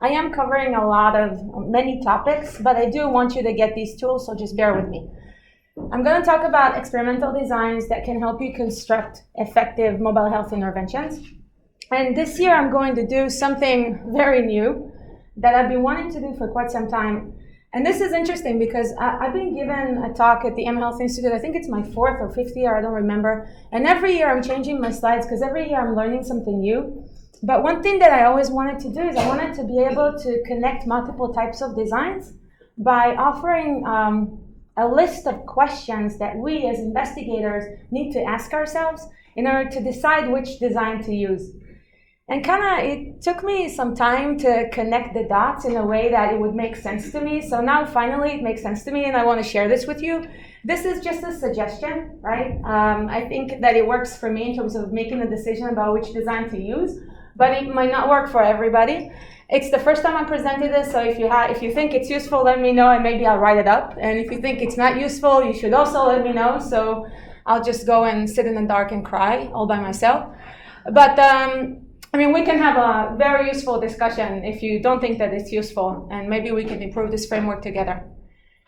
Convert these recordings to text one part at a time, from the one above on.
I am covering many topics, but I do want you to get these tools, so just bear with me. I'm going to talk about experimental designs that can help you construct effective mobile health interventions. And this year I'm going to do something very new that I've been wanting to do for quite some time. And this is interesting because I've been given a talk at the mHealth Institute. I think it's my 4th or 5th year, I don't remember. And every year I'm changing my slides because every year I'm learning something new. But one thing that I always wanted to do is I wanted to be able to connect multiple types of designs by offering a list of questions that we as investigators need to ask ourselves in order to decide which design to use. And it took me some time to connect the dots in a way that it would make sense to me. So now finally it makes sense to me and I want to share this with you. This is just a suggestion, right? I think that it works for me in terms of making a decision about which design to use, but it might not work for everybody. It's the first time I presented this, so if you think it's useful, let me know and maybe I'll write it up. And if you think it's not useful, you should also let me know. So I'll just go and sit in the dark and cry all by myself. But we can have a very useful discussion if you don't think that it's useful, and maybe we can improve this framework together.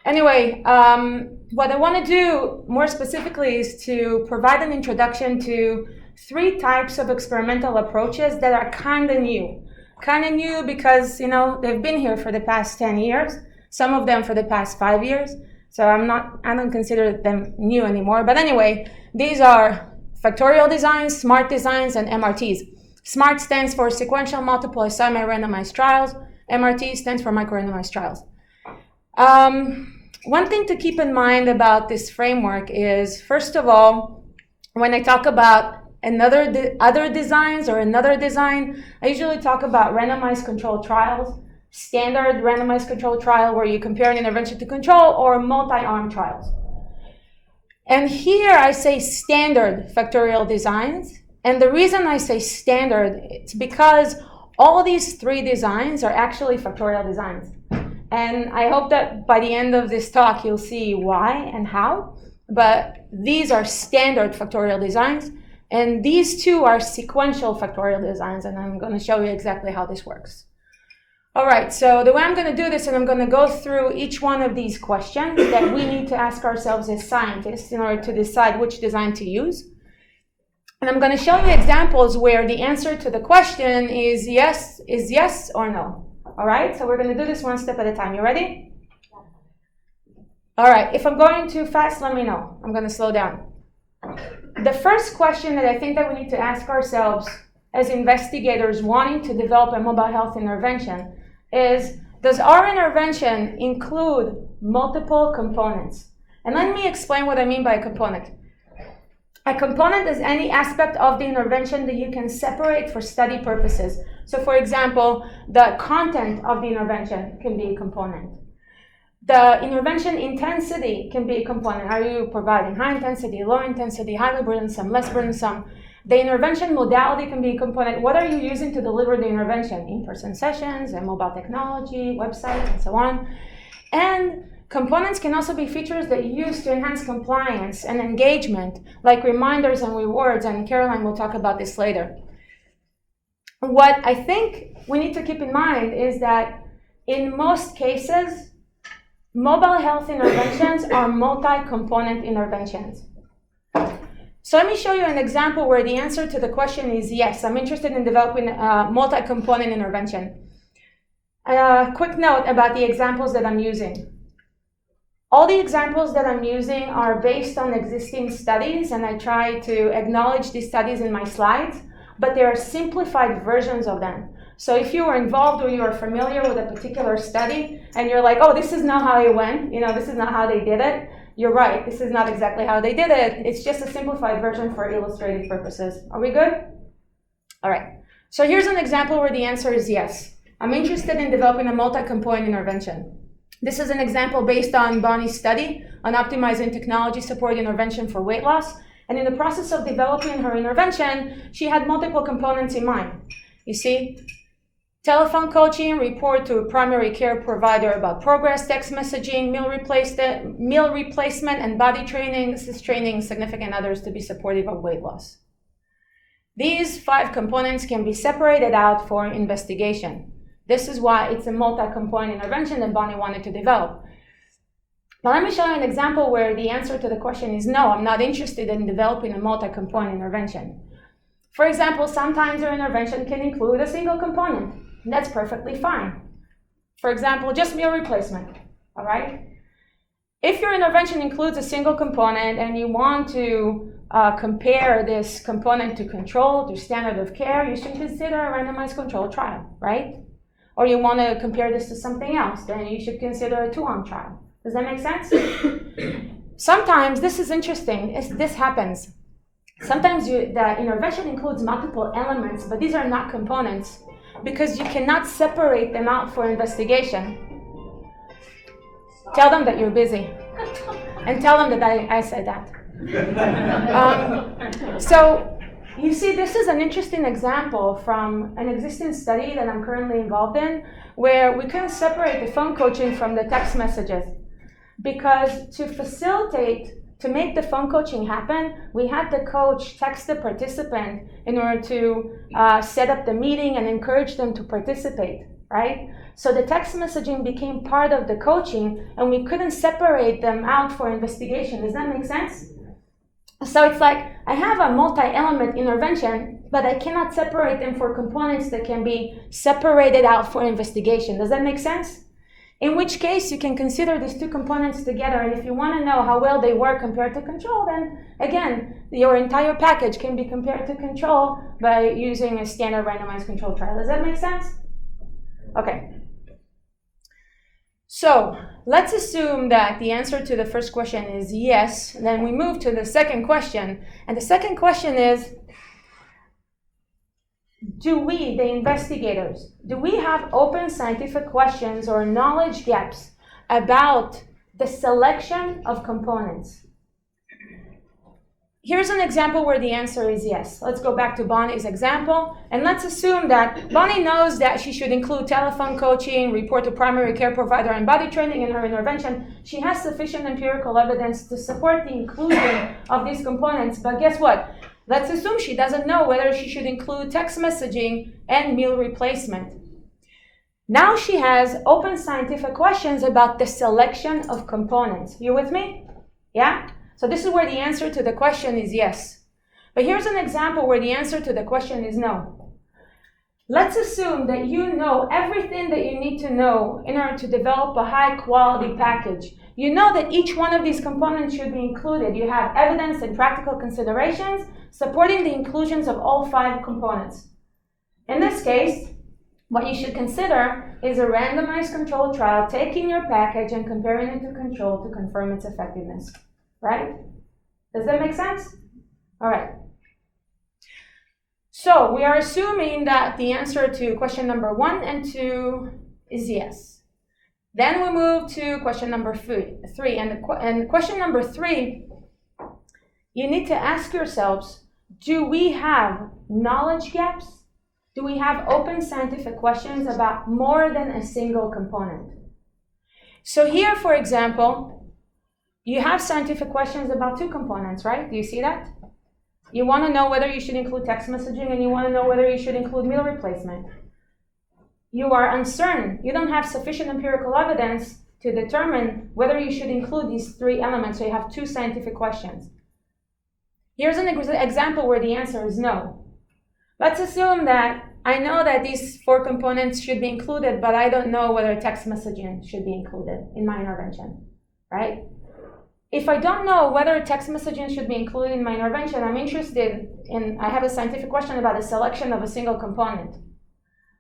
Anyway, what I want to do more specifically is to provide an introduction to 3 types of experimental approaches that are kind of new. Kind of new because, they've been here for the past 10 years, some of them for the past 5 years. So I don't consider them new anymore. But anyway, these are factorial designs, SMART designs, and MRTs. SMART stands for sequential multiple semi-randomized trials. MRT stands for micro-randomized trials. One thing to keep in mind about this framework is, first of all, when I talk about other designs or another design, I usually talk about randomized controlled trials, standard randomized controlled trial where you compare an intervention to control, or multi-arm trials. And here I say standard factorial designs. And the reason I say standard, it's because all these 3 designs are actually factorial designs. And I hope that by the end of this talk, you'll see why and how. But these are standard factorial designs. And these 2 are sequential factorial designs, and I'm going to show you exactly how this works. All right, so the way I'm going to do this, and I'm going to go through each one of these questions that we need to ask ourselves as scientists in order to decide which design to use. And I'm going to show you examples where the answer to the question is yes or no. All right, so we're going to do this one step at a time. You ready? All right, if I'm going too fast, let me know. I'm going to slow down. The first question that I think that we need to ask ourselves as investigators wanting to develop a mobile health intervention is, does our intervention include multiple components? And let me explain what I mean by a component. A component is any aspect of the intervention that you can separate for study purposes. So for example, the content of the intervention can be a component. The intervention intensity can be a component. Are you providing high intensity, low intensity, highly burdensome, less burdensome? The intervention modality can be a component. What are you using to deliver the intervention? In-person sessions and mobile technology, websites, and so on. And components can also be features that you use to enhance compliance and engagement, like reminders and rewards, and Caroline will talk about this later. What I think we need to keep in mind is that in most cases, mobile health interventions are multi-component interventions. So let me show you an example where the answer to the question is yes. I'm interested in developing a multi-component intervention. Quick note about the examples that I'm using. All the examples that I'm using are based on existing studies, and I try to acknowledge these studies in my slides, but they are simplified versions of them. So if you were involved or you are familiar with a particular study and you're like, oh, this is not how it went, this is not how they did it, you're right, this is not exactly how they did it. It's just a simplified version for illustrative purposes. Are we good? All right. So here's an example where the answer is yes. I'm interested in developing a multi-component intervention. This is an example based on Bonnie's study on optimizing technology support intervention for weight loss. And in the process of developing her intervention, she had multiple components in mind. You see, telephone coaching, report to a primary care provider about progress, text messaging, meal replacement, and body training. This is training significant others to be supportive of weight loss. These 5 components can be separated out for investigation. This is why it's a multi-component intervention that Bonnie wanted to develop. But let me show you an example where the answer to the question is no, I'm not interested in developing a multi-component intervention. For example, sometimes your intervention can include a single component, and that's perfectly fine. For example, just meal replacement, all right? If your intervention includes a single component and you want to compare this component to control, to standard of care, you should consider a randomized controlled trial, right? Or you want to compare this to something else, then you should consider a 2-arm trial. Does that make sense? Sometimes, this is interesting, this happens. Sometimes the intervention includes multiple elements, but these are not components because you cannot separate them out for investigation. Tell them that you're busy and tell them that I said that. So you see, this is an interesting example from an existing study that I'm currently involved in where we couldn't separate the phone coaching from the text messages because to make the phone coaching happen, we had the coach text the participant in order to set up the meeting and encourage them to participate, right? So the text messaging became part of the coaching and we couldn't separate them out for investigation. Does that make sense? So it's like I have a multi-element intervention, but I cannot separate them for components that can be separated out for investigation. Does that make sense? In which case, you can consider these two components together, and if you want to know how well they work compared to control, then again, your entire package can be compared to control by using a standard randomized control trial. Does that make sense? Okay. So let's assume that the answer to the first question is yes. Then we move to the second question, and the second question is, do we, the investigators, do we have open scientific questions or knowledge gaps about the selection of components? Here's an example where the answer is yes. Let's go back to Bonnie's example, and let's assume that Bonnie knows that she should include telephone coaching, report to primary care provider, and body training in her intervention. She has sufficient empirical evidence to support the inclusion of these components, but guess what? Let's assume she doesn't know whether she should include text messaging and meal replacement. Now she has open scientific questions about the selection of components. You with me? Yeah? So this is where the answer to the question is yes. But here's an example where the answer to the question is no. Let's assume that you know everything that you need to know in order to develop a high-quality package. You know that each one of these components should be included. You have evidence and practical considerations supporting the inclusions of all 5 components. In this case, what you should consider is a randomized controlled trial, taking your package and comparing it to control to confirm its effectiveness. Right? Does that make sense? All right. So we are assuming that the answer to question number 1 and 2 is yes. Then we move to question number 3. And question number 3, you need to ask yourselves, do we have knowledge gaps? Do we have open scientific questions about more than a single component? So here, for example, you have scientific questions about 2 components, right? Do you see that? You want to know whether you should include text messaging and you want to know whether you should include meal replacement. You are uncertain. You don't have sufficient empirical evidence to determine whether you should include these 3 elements, so you have 2 scientific questions. Here's an example where the answer is no. Let's assume that I know that these 4 components should be included, but I don't know whether text messaging should be included in my intervention, right? If I don't know whether text messaging should be included in my intervention, I'm interested in, I have a scientific question about the selection of a single component.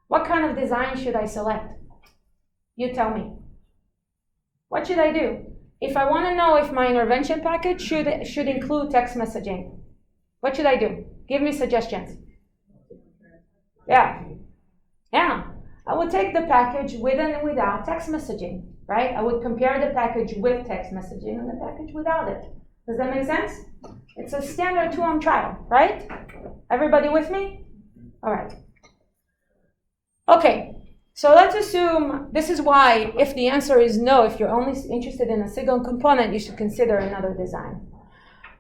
What kind of design should I select? You tell me. What should I do? If I want to know if my intervention package should include text messaging, what should I do? Give me suggestions. Yeah. I would take the package with and without text messaging, right? I would compare the package with text messaging and the package without it. Does that make sense? It's a standard 2-arm trial, right? Everybody with me? All right. Okay, so let's assume this is why if the answer is no, if you're only interested in a single component, you should consider another design.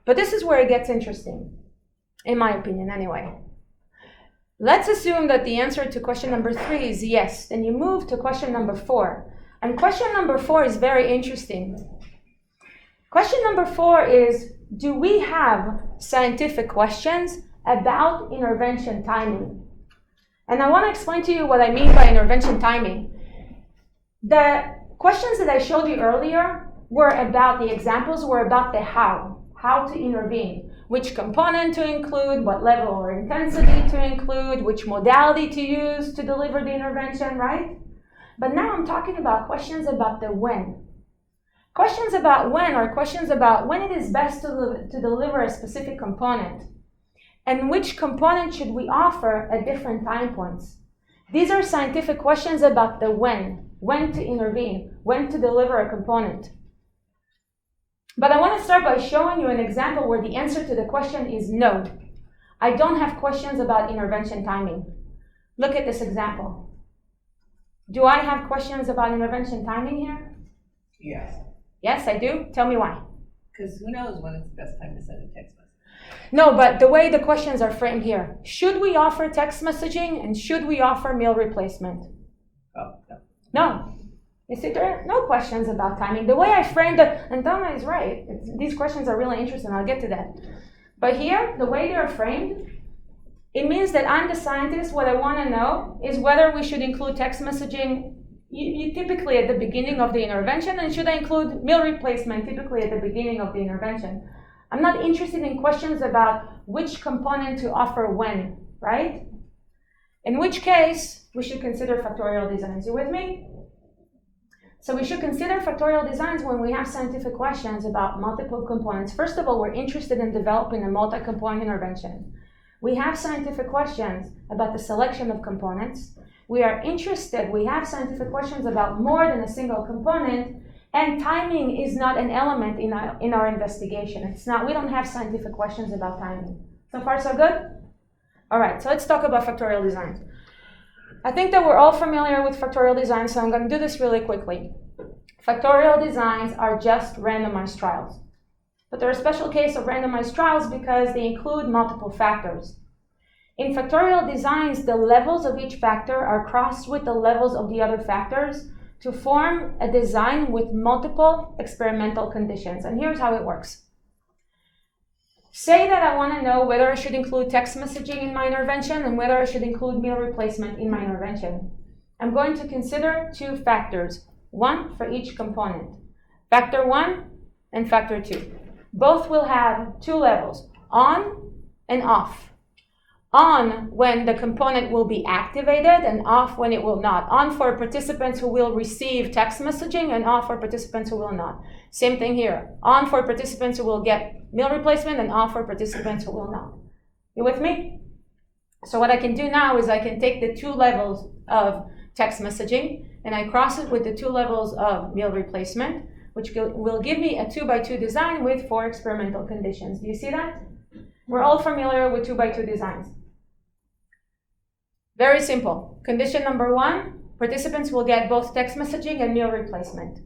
But this is where it gets interesting, in my opinion anyway. Let's assume that the answer to question number 3 is yes. Then you move to question number 4. And question number 4 is very interesting. Question number 4 is, do we have scientific questions about intervention timing? And I want to explain to you what I mean by intervention timing. The questions that I showed you earlier were about, the examples were about the how to intervene, which component to include, what level or intensity to include, which modality to use to deliver the intervention, right? But now I'm talking about questions about the when. Questions about when are questions about when it is best to deliver a specific component, and which component should we offer at different time points. These are scientific questions about the when to intervene, when to deliver a component. But I want to start by showing you an example where the answer to the question is no. I don't have questions about intervention timing. Look at this example. Do I have questions about intervention timing here? Yes. Yes, I do. Tell me why. Because who knows when it's the best time to send a text message? No, but the way the questions are framed here. Should we offer text messaging and should we offer meal replacement? Oh, no. No. You see, there are no questions about timing. The way I framed it, and Donna is right. These questions are really interesting. I'll get to that. But here, the way they are framed, it means that I'm the scientist. What I want to know is whether we should include text messaging you typically at the beginning of the intervention, and should I include meal replacement typically at the beginning of the intervention. I'm not interested in questions about which component to offer when, right? In which case, we should consider factorial designs. You with me? So we should consider factorial designs when we have scientific questions about multiple components. First of all, we're interested in developing a multi-component intervention. We have scientific questions about the selection of components. We have scientific questions about more than a single component, and timing is not an element in our investigation. We don't have scientific questions about timing. So far, so good? All right, so let's talk about factorial designs. I think that we're all familiar with factorial designs, so I'm going to do this really quickly. Factorial designs are just randomized trials. But they're a special case of randomized trials because they include multiple factors. In factorial designs, the levels of each factor are crossed with the levels of the other factors to form a design with multiple experimental conditions. And here's how it works. Say that I want to know whether I should include text messaging in my intervention and whether I should include meal replacement in my intervention. I'm going to consider two factors, one for each component. Factor 1 and factor 2. Both will have two levels, on and off. On when the component will be activated and off when it will not. On for participants who will receive text messaging and off for participants who will not. Same thing here. On for participants who will get meal replacement and off for participants who will not. You with me? So what I can do now is I can take the two levels of text messaging and I cross it with the two levels of meal replacement, which will give me a 2x2 design with 4 experimental conditions. Do you see that? We're all familiar with 2x2 designs. Very simple. Condition number 1, participants will get both text messaging and meal replacement.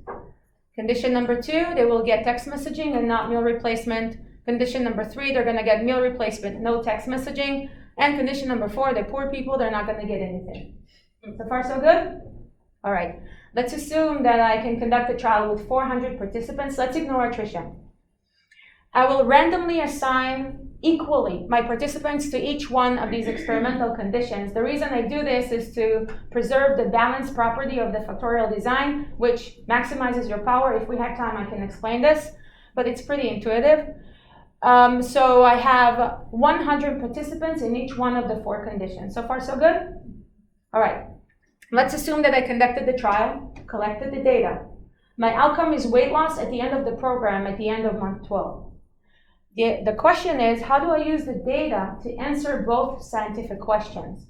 Condition number 2, they will get text messaging and not meal replacement. Condition number 3, they're going to get meal replacement, no text messaging. And condition number 4, the poor people, they're not going to get anything. So far, so good? All right. Let's assume that I can conduct a trial with 400 participants. Let's ignore attrition. I will randomly assign equally my participants to each one of these experimental conditions. The reason I do this is to preserve the balance property of the factorial design, which maximizes your power. If we have time, I can explain this, but it's pretty intuitive. So I have 100 participants in each one of the 4 conditions. So far, so good? All right. Let's assume that I conducted the trial, collected the data. My outcome is weight loss at the end of the program, at the end of month 12. The question is, how do I use the data to answer both scientific questions?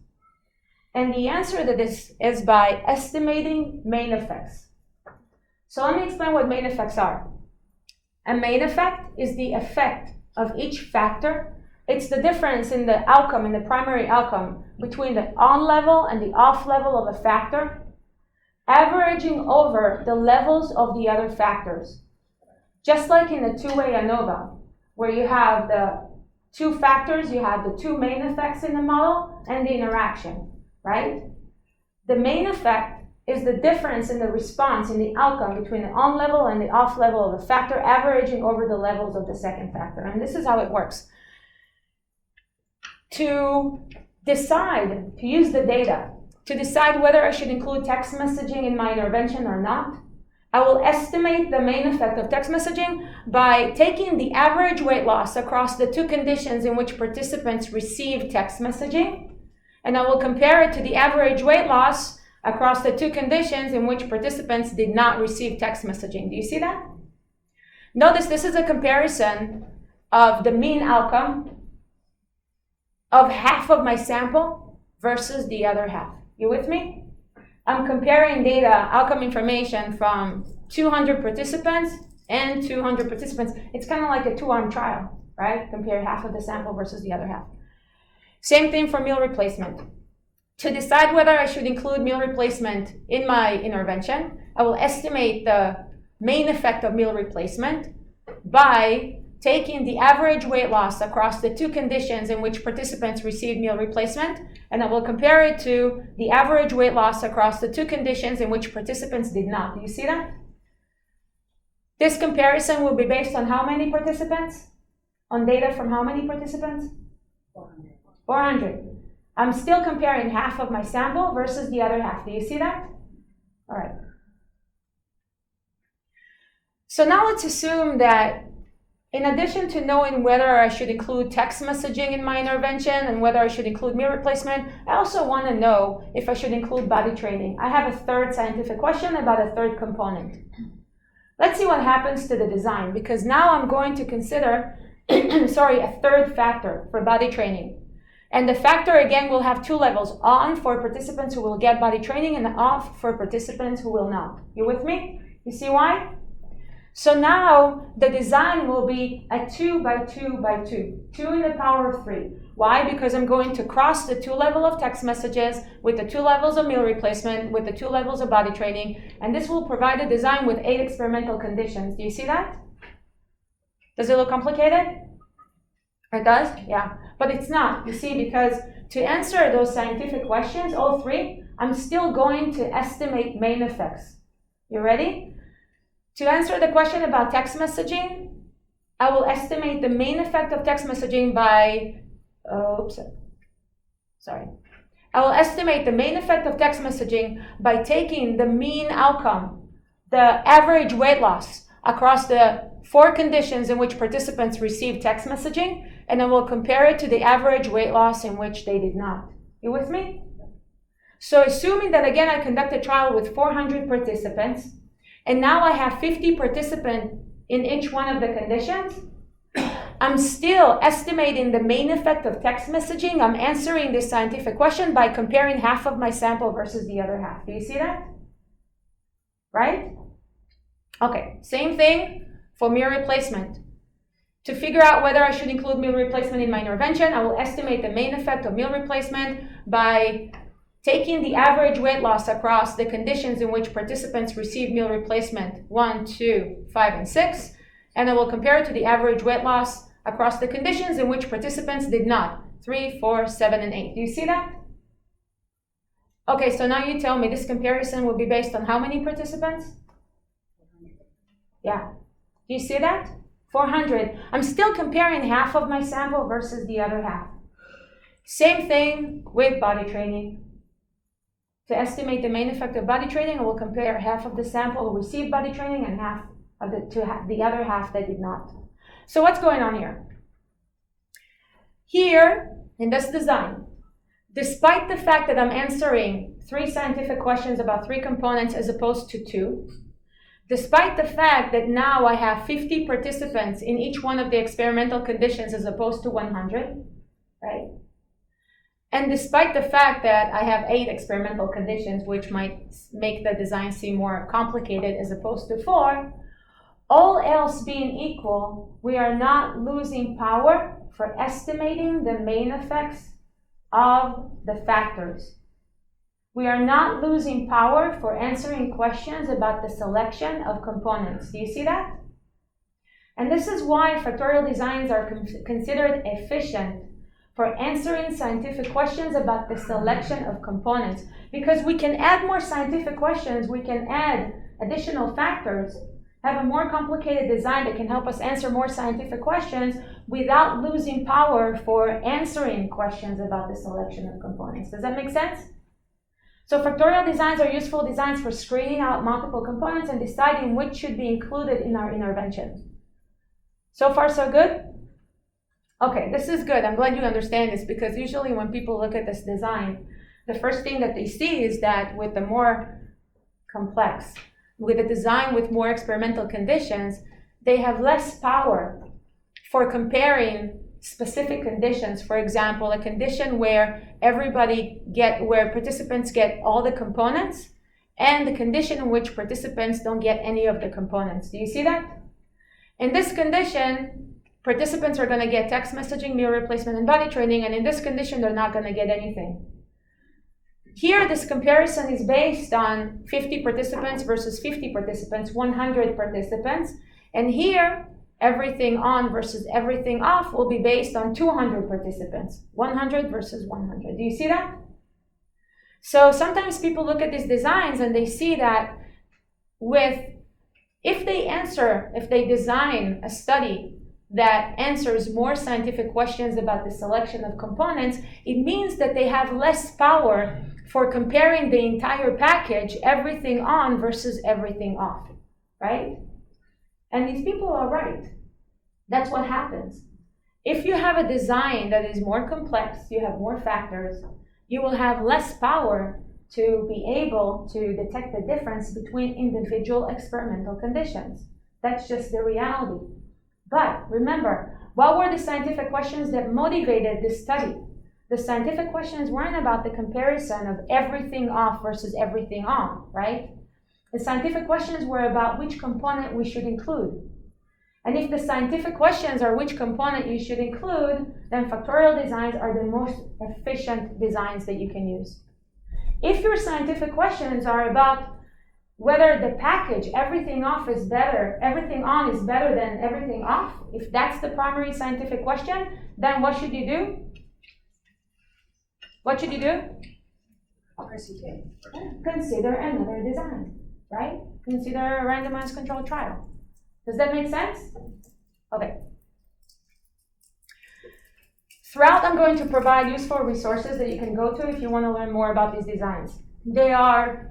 And the answer to this is by estimating main effects. So let me explain what main effects are. A main effect is the effect of each factor. It's the difference in the outcome, in the primary outcome, between the on level and the off level of a factor, averaging over the levels of the other factors. Just like in the two-way ANOVA, where you have the 2 factors, you have the 2 main effects in the model, and the interaction, right? The main effect is the difference in the response, in the outcome between the on level and the off level of the factor averaging over the levels of the second factor. And this is how it works. To decide, to use the data, to decide whether I should include text messaging in my intervention or not, I will estimate the main effect of text messaging by taking the average weight loss across the two conditions in which participants receive text messaging, and I will compare it to the average weight loss across the two conditions in which participants did not receive text messaging. Do you see that? Notice this is a comparison of the mean outcome of half of my sample versus the other half. You with me? I'm comparing data, outcome information from 200 participants and 200 participants. It's kind of like a two-arm trial, right? Compare half of the sample versus the other half. Same thing for meal replacement. To decide whether I should include meal replacement in my intervention, I will estimate the main effect of meal replacement by taking the average weight loss across the two conditions in which participants received meal replacement, and I will compare it to the average weight loss across the two conditions in which participants did not. Do you see that? This comparison will be based on how many participants? On data from how many participants? 400. 400. I'm still comparing half of my sample versus the other half. Do you see that? All right. So now let's assume that in addition to knowing whether I should include text messaging in my intervention and whether I should include meal replacement, I also want to know if I should include body training. I have a third scientific question about a third component. Let's see what happens to the design, because now I'm going to consider a third factor for body training. And the factor, again, will have two levels: on for participants who will get body training and off for participants who will not. You with me? You see why? So now the design will be a 2 by 2 by 2, 2 in the power of 3. Why? Because I'm going to cross the two levels of text messages with the two levels of meal replacement, with the two levels of body training, and this will provide a design with 8 experimental conditions. Do you see that? Does it look complicated? It does? Yeah. But it's not, you see, because to answer those scientific questions, all 3, I'm still going to estimate main effects. You ready? To answer the question about text messaging, I will estimate the main effect of text messaging by, I will estimate the main effect of text messaging by taking the mean outcome, the average weight loss across the 4 conditions in which participants received text messaging, and I will compare it to the average weight loss in which they did not. You with me? So assuming that, again, I conduct a trial with 400 participants, and now I have 50 participants in each one of the conditions, I'm still estimating the main effect of text messaging. I'm answering this scientific question by comparing half of my sample versus the other half. Do you see that? Right? Okay, same thing for meal replacement. To figure out whether I should include meal replacement in my intervention, I will estimate the main effect of meal replacement by taking the average weight loss across the conditions in which participants receive meal replacement 1, 2, 5, and 6, and I will compare it to the average weight loss across the conditions in which participants did not 3, 4, 7, and 8. Do you see that? Okay, so now you tell me this comparison will be based on how many participants? Yeah. Do you see that? 400. I'm still comparing half of my sample versus the other half. Same thing with body training. To estimate the main effect of body training, I will compare half of the sample who received body training and half of the other half that did not. So what's going on here? Here, in this design, despite the fact that I'm answering 3 scientific questions about 3 components as opposed to 2, despite the fact that now I have 50 participants in each one of the experimental conditions as opposed to 100, right? And despite the fact that I have 8 experimental conditions, which might make the design seem more complicated as opposed to 4, all else being equal, we are not losing power for estimating the main effects of the factors. We are not losing power for answering questions about the selection of components. Do you see that? And this is why factorial designs are considered efficient for answering scientific questions about the selection of components. Because we can add more scientific questions, we can add additional factors, have a more complicated design that can help us answer more scientific questions without losing power for answering questions about the selection of components. Does that make sense? So factorial designs are useful designs for screening out multiple components and deciding which should be included in our intervention. So far, so good? Okay, this is good. I'm glad you understand this, because usually when people look at this design, the first thing that they see is that with the more complex, with a design with more experimental conditions, they have less power for comparing specific conditions. For example, a condition where where participants get all the components, and the condition in which participants don't get any of the components. Do you see that? In this condition, participants are going to get text messaging, mirror replacement, and body training, and in this condition, they're not going to get anything. Here, this comparison is based on 50 participants versus 50 participants, 100 participants. And here, everything on versus everything off will be based on 200 participants, 100 versus 100. Do you see that? So sometimes people look at these designs and they see that if they design a study that answers more scientific questions about the selection of components, it means that they have less power for comparing the entire package, everything on versus everything off, right? And these people are right. That's what happens. If you have a design that is more complex, you have more factors, you will have less power to be able to detect the difference between individual experimental conditions. That's just the reality. But remember, what were the scientific questions that motivated this study? The scientific questions weren't about the comparison of everything off versus everything on, right? The scientific questions were about which component we should include. And if the scientific questions are which component you should include, then factorial designs are the most efficient designs that you can use. If your scientific questions are about whether the package, everything off is better, everything on is better than everything off, if that's the primary scientific question, then what should you do? What should you do? Consider another design, right? Consider a randomized controlled trial. Does that make sense? Okay. Throughout, I'm going to provide useful resources that you can go to if you want to learn more about these designs. There are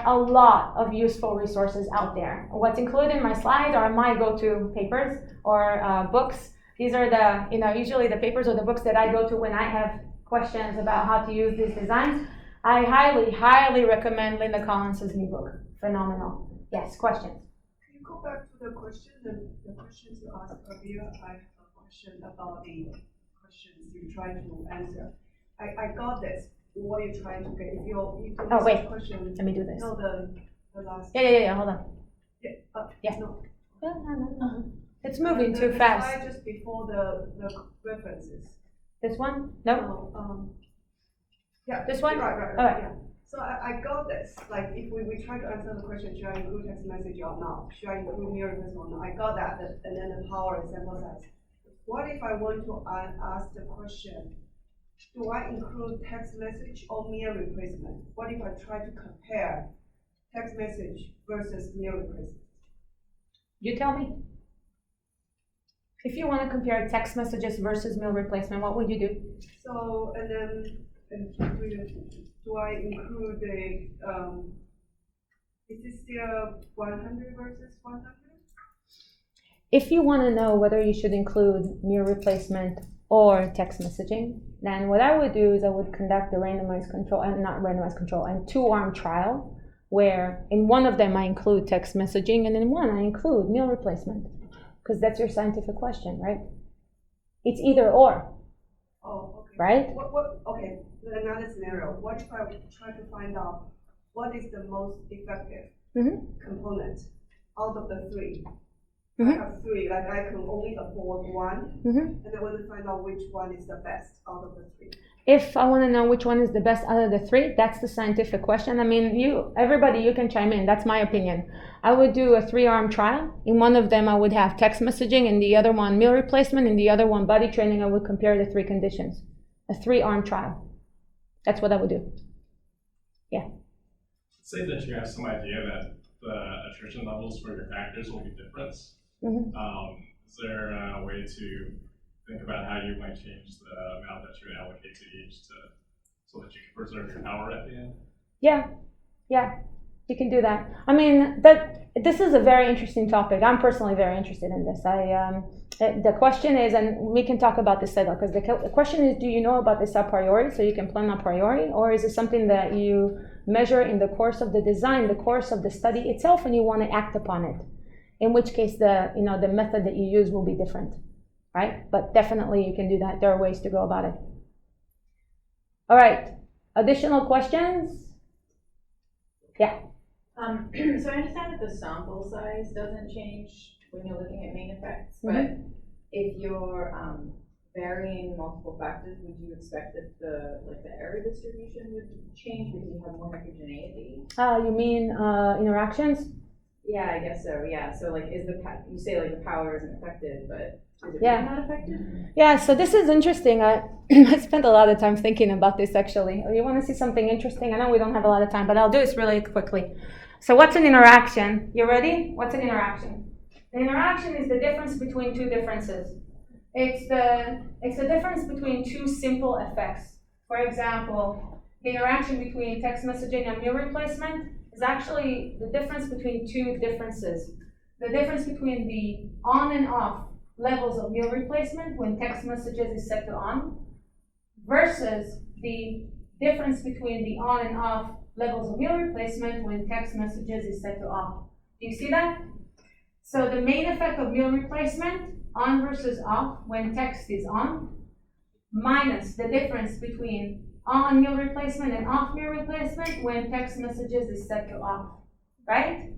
a lot of useful resources out there. What's included in my slides are my go-to papers or books. These are usually the papers or the books that I go to when I have questions about how to use these designs. I highly, highly recommend Linda Collins's new book. Phenomenal. Yes, questions? Can you go back to the question, the questions you asked earlier? I have a question about the questions you try to answer. I got this. What you're trying to get. If you wait. question, let me do this. No, the last. Yeah. Hold on. Yeah. No. No. It's moving too fast. The slide just before the references. This one? No. Yeah. This one? Right. All right. Yeah. So I got this. Like if we try to answer the question, should I include text message or not? Should I include mirror replacement or not? I got that, and then the power and sample size. What if I want to ask the question? Do I include text message or mirror replacement? What if I try to compare text message versus mirror replacement? You tell me. If you want to compare text messages versus mirror replacement, what would you do? So, and then do I include the, is this still 100 versus 100? If you want to know whether you should include mirror replacement or text messaging, then what I would do is I would conduct a randomized control, and not randomized control, and two-arm trial, where in one of them I include text messaging, and in one I include meal replacement, because that's your scientific question, right? It's either or. Oh, okay. Right? Okay, another scenario. What if I try to find out what is the most effective component out of the three? I have three, like I can only afford one, Mm-hmm. and I want to find out which one is the best out of the three. If I want to know which one is the best out of the three, that's the scientific question. I mean, everybody, you can chime in. That's my opinion. I would do a 3-arm trial. In one of them, I would have text messaging, in the other one, meal replacement, in the other one, body training. I would compare the 3 conditions. A 3-arm trial. That's what I would do. Yeah. Say that you have some idea that the attrition levels for your factors will be different. Mm-hmm. Is there a way to think about how you might change the amount that you allocate to each so that you can preserve your power at the end? Yeah, you can do that. I mean, this is a very interesting topic. I'm personally very interested in this. The question is, and we can talk about this later, because the question is, do you know about this a priori, so you can plan a priori, or is it something that you measure in the course of the design, the course of the study itself, and you want to act upon it? In which case, the method that you use will be different, right? But definitely you can do that. There are ways to go about it. All right, additional questions? Yeah. So I understand that the sample size doesn't change when you're looking at main effects, but if you're varying multiple factors, would you expect that the error distribution would change because you have more heterogeneity? You mean interactions? Yeah, I guess so. Yeah. So you say the power isn't affected, but is it Yeah. really not affected? Yeah, so this is interesting. I spent a lot of time thinking about this, actually. You want to see something interesting? I know we don't have a lot of time, but I'll do this really quickly. So what's an interaction? You ready? What's an interaction? An interaction is the difference between two differences. It's the difference between two simple effects. For example, the interaction between text messaging and meal replacement is actually the difference between two differences. The difference between the on and off levels of meal replacement when text messages is set to on versus the difference between the on and off levels of meal replacement when text messages is set to off. Do you see that? So the main effect of meal replacement, on versus off when text is on, minus the difference between on meal replacement and off meal replacement when text messages is set to off, right?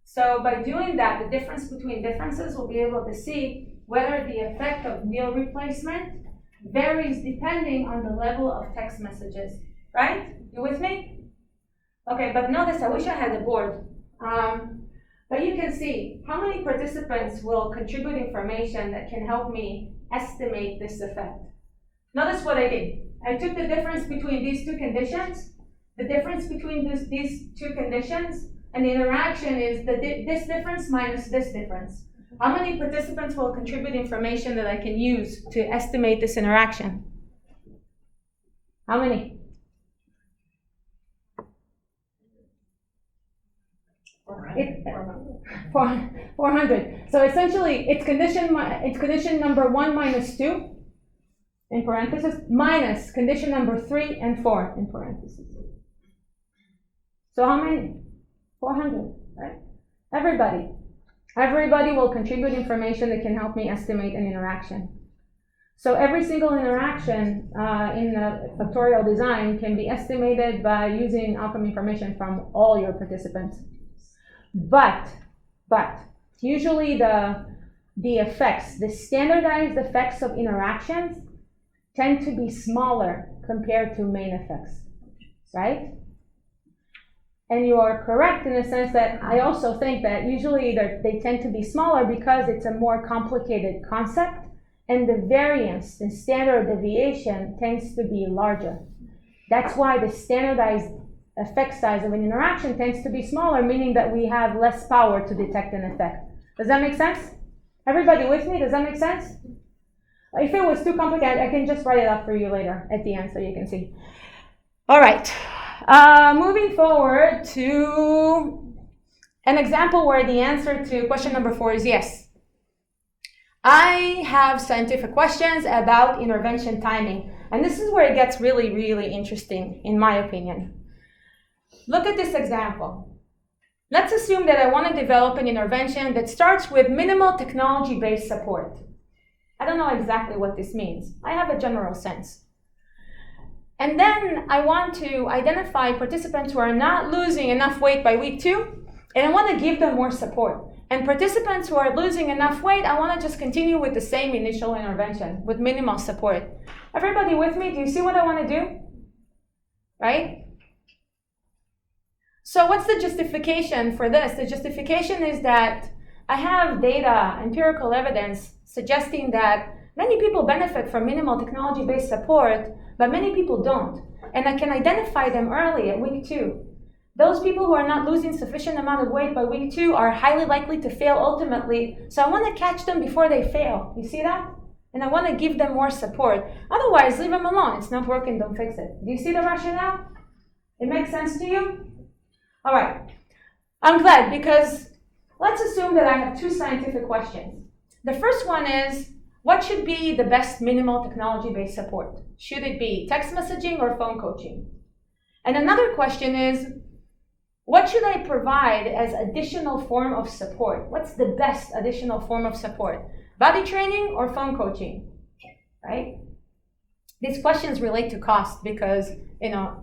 So by doing that, the difference between differences, we'll be able to see whether the effect of meal replacement varies depending on the level of text messages, right? You with me? Okay, but notice, I wish I had a board. But you can see how many participants will contribute information that can help me estimate this effect. Notice what I did. I took the difference between these two conditions, the difference between these two conditions, and the interaction is this difference minus this difference. How many participants will contribute information that I can use to estimate this interaction? How many? 400. So essentially, it's condition number 1 minus 2 in parentheses minus condition number 3 and 4 in parentheses. So how many? 400, right? Everybody will contribute information that can help me estimate an interaction. So every single interaction in the factorial design can be estimated by using outcome information from all your participants. But usually the effects, the standardized effects of interactions tend to be smaller compared to main effects, right? And you are correct in the sense that I also think that usually they tend to be smaller because it's a more complicated concept, and the variance, the standard deviation, tends to be larger. That's why the standardized effect size of an interaction tends to be smaller, meaning that we have less power to detect an effect. Does that make sense? Everybody with me? Does that make sense? If it was too complicated, I can just write it up for you later at the end so you can see. All right. Moving forward to an example where the answer to question number 4 is yes. I have scientific questions about intervention timing, and this is where it gets really, really interesting, in my opinion. Look at this example. Let's assume that I want to develop an intervention that starts with minimal technology-based support. I don't know exactly what this means. I have a general sense. And then I want to identify participants who are not losing enough weight by week 2, and I want to give them more support. And participants who are losing enough weight, I want to just continue with the same initial intervention with minimal support. Everybody with me? Do you see what I want to do? Right? So what's the justification for this? The justification is that I have data, empirical evidence, suggesting that many people benefit from minimal technology-based support, but many people don't. And I can identify them early at week 2. Those people who are not losing sufficient amount of weight by week 2 are highly likely to fail ultimately. So I want to catch them before they fail. You see that? And I want to give them more support. Otherwise, leave them alone. It's not working, don't fix it. Do you see the rationale? It makes sense to you? All right. I'm glad, because let's assume that I have 2 scientific questions. The first one is, what should be the best minimal technology-based support? Should it be text messaging or phone coaching? And another question is, what should I provide as additional form of support? What's the best additional form of support? Body training or phone coaching, right? These questions relate to cost because,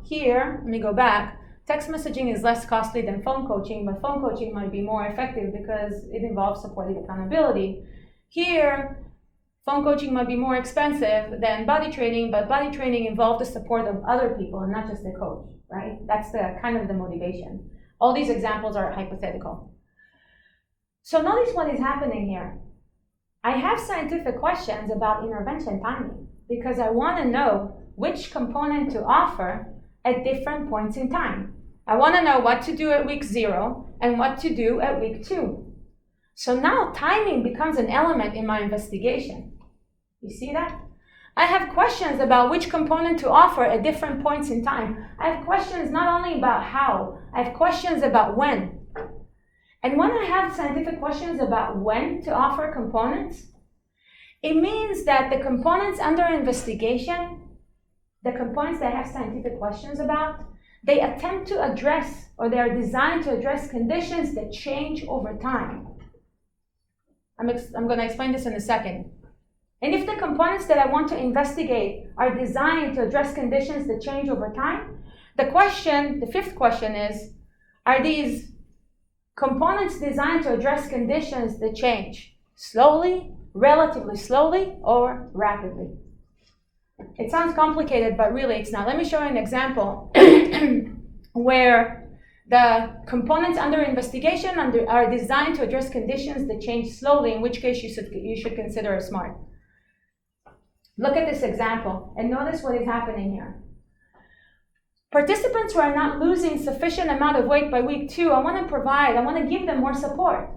here, let me go back, text messaging is less costly than phone coaching, but phone coaching might be more effective because it involves supportive accountability. Here, phone coaching might be more expensive than body training, but body training involves the support of other people and not just the coach, right? That's the kind of the motivation. All these examples are hypothetical. So notice what is happening here. I have scientific questions about intervention timing because I want to know which component to offer at different points in time. I want to know what to do at week 0 and what to do at week 2. So now timing becomes an element in my investigation. You see that? I have questions about which component to offer at different points in time. I have questions not only about how, I have questions about when. And when I have scientific questions about when to offer components, it means that the components under investigation, the components that I have scientific questions about, they attempt to address, or they are designed to address conditions that change over time. I'm going to explain this in a second. And if the components that I want to investigate are designed to address conditions that change over time, the 5th question is, are these components designed to address conditions that change slowly, relatively slowly, or rapidly? It sounds complicated, but really it's not. Let me show you an example where the components under investigation are designed to address conditions that change slowly, in which case you should consider it smart. Look at this example and notice what is happening here. Participants who are not losing sufficient amount of weight by week 2, I want to give them more support.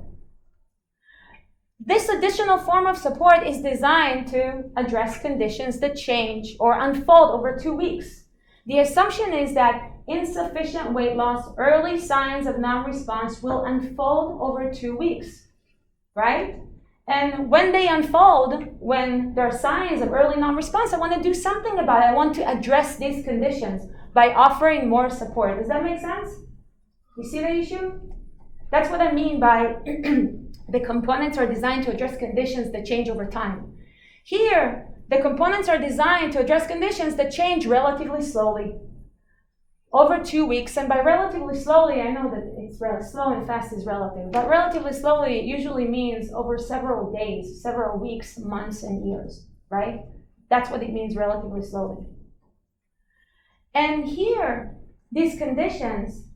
This additional form of support is designed to address conditions that change or unfold over 2 weeks. The assumption is that insufficient weight loss, early signs of non-response will unfold over 2 weeks, right? And when they unfold, when there are signs of early non-response, I want to do something about it. I want to address these conditions by offering more support. Does that make sense? You see the issue? That's what I mean by the components are designed to address conditions that change over time. Here, the components are designed to address conditions that change relatively slowly over 2 weeks. And by relatively slowly, I know that it's slow and fast is relative, but relatively slowly usually means over several days, several weeks, months, and years, right? That's what it means relatively slowly. And here, these conditions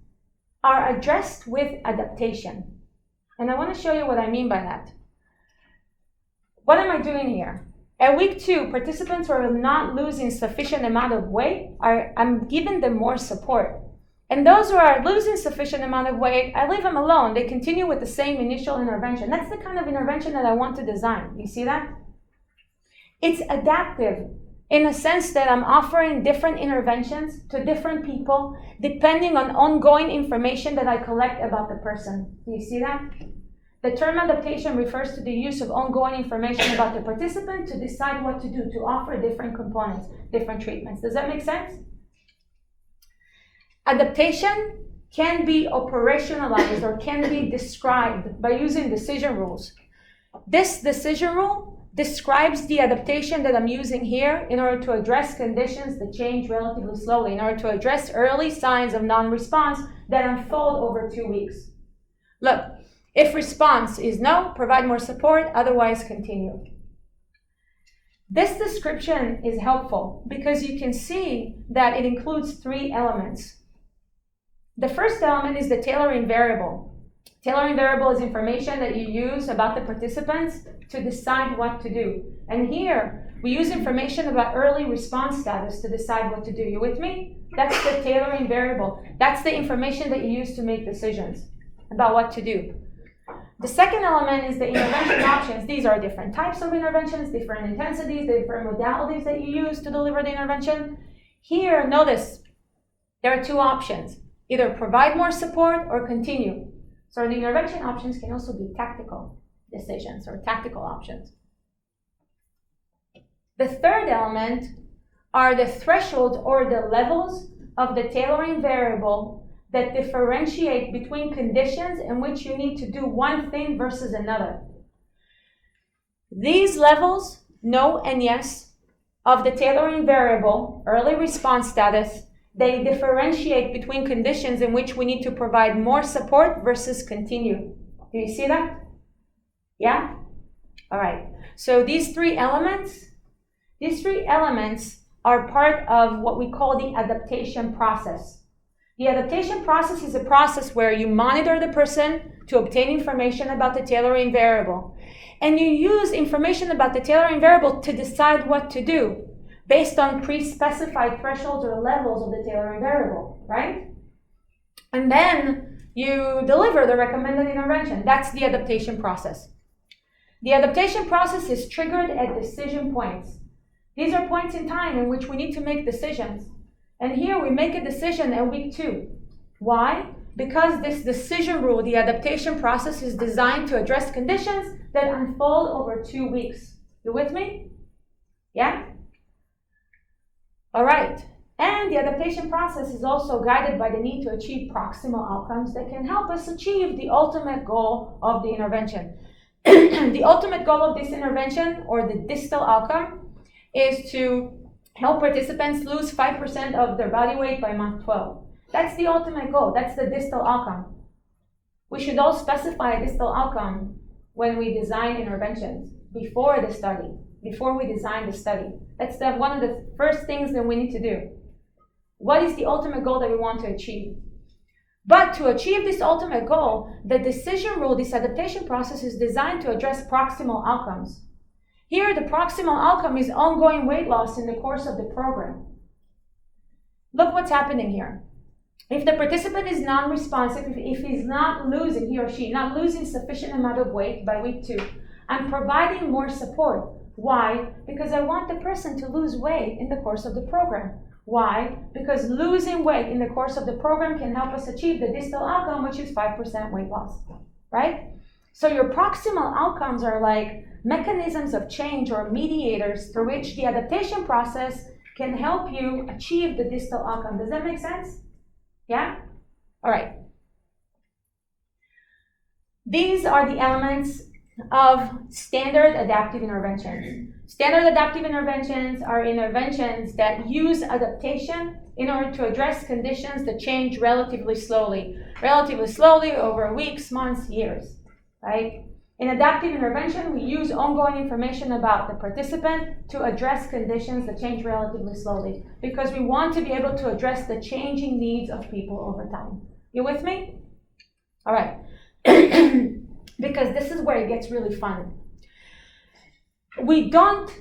are addressed with adaptation. And I want to show you what I mean by that. What am I doing here? At week 2, participants who are not losing sufficient amount of weight, I'm giving them more support. And those who are losing sufficient amount of weight, I leave them alone. They continue with the same initial intervention. That's the kind of intervention that I want to design. You see that? It's adaptive in the sense that I'm offering different interventions to different people depending on ongoing information that I collect about the person. Do you see that? The term adaptation refers to the use of ongoing information about the participant to decide what to do, to offer different components, different treatments. Does that make sense? Adaptation can be operationalized or can be described by using decision rules. This decision rule describes the adaptation that I'm using here in order to address conditions that change relatively slowly, in order to address early signs of non-response that unfold over 2 weeks. Look, If response is no, provide more support, otherwise continue. This description is helpful because you can see that it includes 3 elements. The first element is the tailoring variable. Tailoring variable is information that you use about the participants to decide what to do. And here, we use information about early response status to decide what to do. You with me? That's the tailoring variable. That's the information that you use to make decisions about what to do. The second element is the intervention options. These are different types of interventions, different intensities, different modalities that you use to deliver the intervention. Here, notice, there are 2 options. Either provide more support or continue. So the intervention options can also be tactical decisions or tactical options. The third element are the thresholds or the levels of the tailoring variable that differentiate between conditions in which you need to do one thing versus another. These levels, no and yes, of the tailoring variable, early response status, they differentiate between conditions in which we need to provide more support versus continue. Do you see that? Yeah? All right. So these 3 elements are part of what we call the adaptation process. The adaptation process is a process where you monitor the person to obtain information about the tailoring variable. And you use information about the tailoring variable to decide what to do based on pre-specified thresholds or levels of the tailoring variable, right? And then you deliver the recommended intervention. That's the adaptation process. The adaptation process is triggered at decision points. These are points in time in which we need to make decisions. And here we make a decision at week 2. Why? Because this decision rule, the adaptation process, is designed to address conditions that unfold over 2 weeks. You with me? Yeah? All right. And the adaptation process is also guided by the need to achieve proximal outcomes that can help us achieve the ultimate goal of the intervention. The ultimate goal of this intervention, or the distal outcome, is to help participants lose 5% of their body weight by month 12. That's the ultimate goal. That's the distal outcome. We should all specify a distal outcome when we design interventions before the study, before we design the study. That's one of the first things that we need to do. What is the ultimate goal that we want to achieve? But to achieve this ultimate goal, the decision rule, this adaptation process, is designed to address proximal outcomes. Here, the proximal outcome is ongoing weight loss in the course of the program. Look what's happening here. If the participant is non-responsive, if he's not losing, he or she, not losing sufficient amount of weight by week 2, I'm providing more support. Why? Because I want the person to lose weight in the course of the program. Why? Because losing weight in the course of the program can help us achieve the distal outcome, which is 5% weight loss, right? So your proximal outcomes are like mechanisms of change or mediators through which the adaptation process can help you achieve the distal outcome. Does that make sense? Yeah? All right. These are the elements of standard adaptive interventions. Standard adaptive interventions are interventions that use adaptation in order to address conditions that change relatively slowly over weeks, months, years, right? In adaptive intervention, we use ongoing information about the participant to address conditions that change relatively slowly because we want to be able to address the changing needs of people over time. You with me? All right. Because this is where it gets really fun. We don't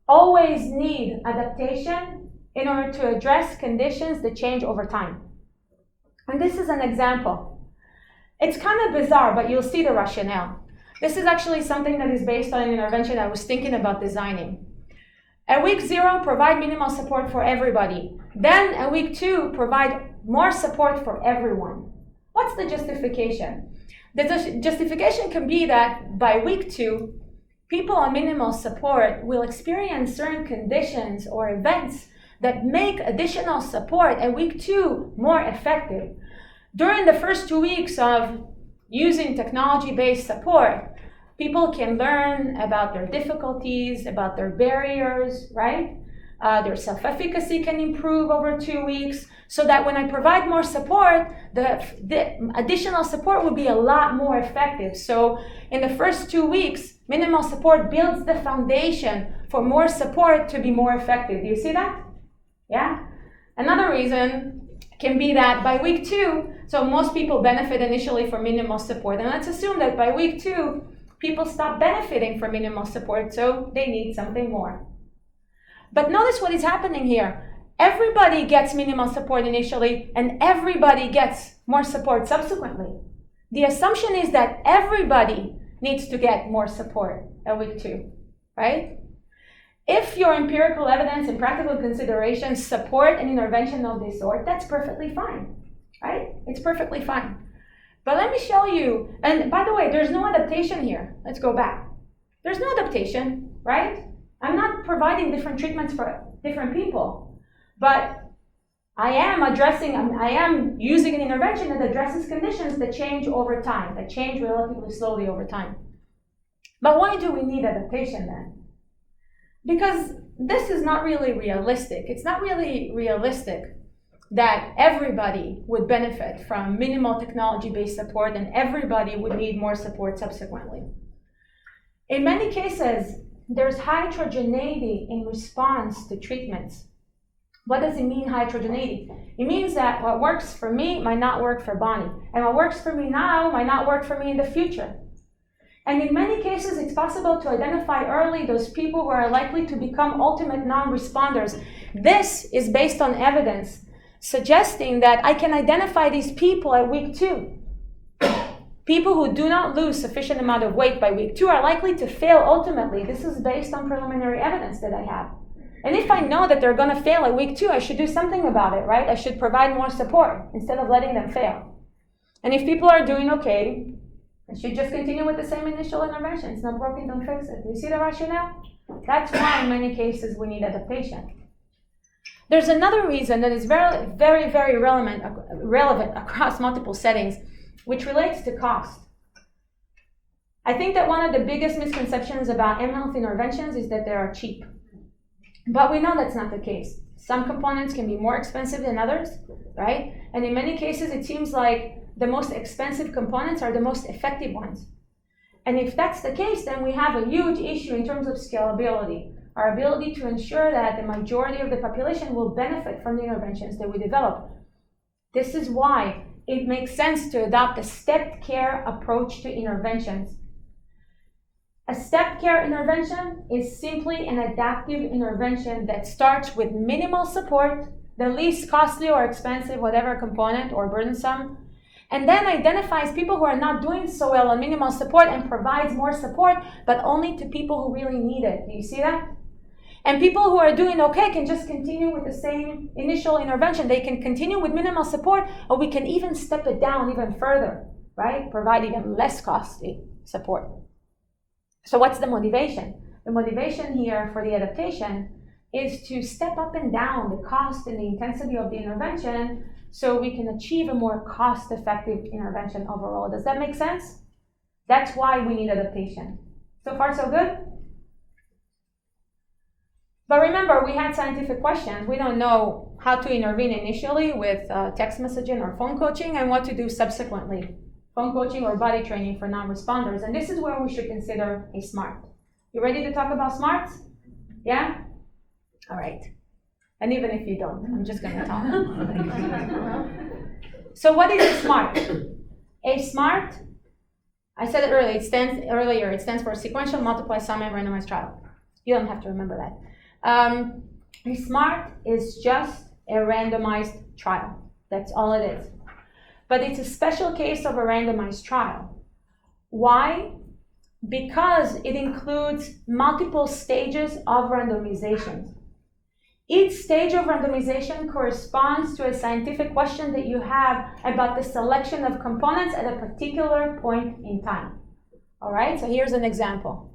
always need adaptation in order to address conditions that change over time. And this is an example. It's kind of bizarre, but you'll see the rationale. This is actually something that is based on an intervention I was thinking about designing. At week 0, provide minimal support for everybody. Then at week 2, provide more support for everyone. What's the justification? The justification can be that by week 2, people on minimal support will experience certain conditions or events that make additional support at week 2 more effective. During the first 2 weeks of using technology-based support, people can learn about their difficulties, about their barriers, right? Their self-efficacy can improve over 2 weeks, so that when I provide more support, the additional support will be a lot more effective. So in the first 2 weeks, minimal support builds the foundation for more support to be more effective. Do you see that? Yeah? Another reason can be that by week 2, so most people benefit initially from minimal support. And let's assume that by week 2, people stop benefiting from minimal support, so they need something more. But notice what is happening here. Everybody gets minimal support initially, and everybody gets more support subsequently. The assumption is that everybody needs to get more support at week 2, right? If your empirical evidence and practical considerations support an intervention of this sort, that's perfectly fine, right? It's perfectly fine. But let me show you, and by the way, there's no adaptation here. Let's go back. There's no adaptation, right? I'm not providing different treatments for different people, but I am using an intervention that addresses conditions that change over time, that change relatively slowly over time. But why do we need adaptation then? Because this is not really realistic. It's not really realistic that everybody would benefit from minimal technology-based support and everybody would need more support subsequently. In many cases, there's heterogeneity in response to treatments. What does it mean, heterogeneity? It means that what works for me might not work for Bonnie, and what works for me now might not work for me in the future. And in many cases, it's possible to identify early those people who are likely to become ultimate non-responders. This is based on evidence suggesting that I can identify these people at week 2. People who do not lose sufficient amount of weight by week 2 are likely to fail ultimately. This is based on preliminary evidence that I have. And if I know that they're going to fail at week 2, I should do something about it, right? I should provide more support instead of letting them fail. And if people are doing okay, I should just continue with the same initial intervention. It's not broken, don't fix it. Do you see the rationale? That's why in many cases we need adaptation. There's another reason that is very, very, very relevant across multiple settings, which relates to cost. I think that one of the biggest misconceptions about mHealth interventions is that they are cheap. But we know that's not the case. Some components can be more expensive than others, right? And in many cases, it seems like the most expensive components are the most effective ones. And if that's the case, then we have a huge issue in terms of scalability, our ability to ensure that the majority of the population will benefit from the interventions that we develop. This is why it makes sense to adopt a stepped care approach to interventions. A stepped care intervention is simply an adaptive intervention that starts with minimal support, the least costly or expensive, whatever component or burdensome, and then identifies people who are not doing so well on minimal support and provides more support, but only to people who really need it. Do you see that? And people who are doing okay can just continue with the same initial intervention. They can continue with minimal support, or we can even step it down even further, right? Provide even less costly support. So what's the motivation? The motivation here for the adaptation is to step up and down the cost and the intensity of the intervention so we can achieve a more cost-effective intervention overall. Does that make sense? That's why we need adaptation. So far, so good? But remember, we had scientific questions. We don't know how to intervene initially with text messaging or phone coaching and what to do subsequently. Phone coaching or body training for non-responders. And this is where we should consider a SMART. You ready to talk about SMARTs? Yeah? All right. And even if you don't, I'm just going to talk. So what is a SMART? A SMART, I said it earlier, it stands for Sequential Multiply Summary Randomized Trial. You don't have to remember that. A SMART is just a randomized trial. That's all it is. But it's a special case of a randomized trial. Why? Because it includes multiple stages of randomization. Each stage of randomization corresponds to a scientific question that you have about the selection of components at a particular point in time. All right, so here's an example.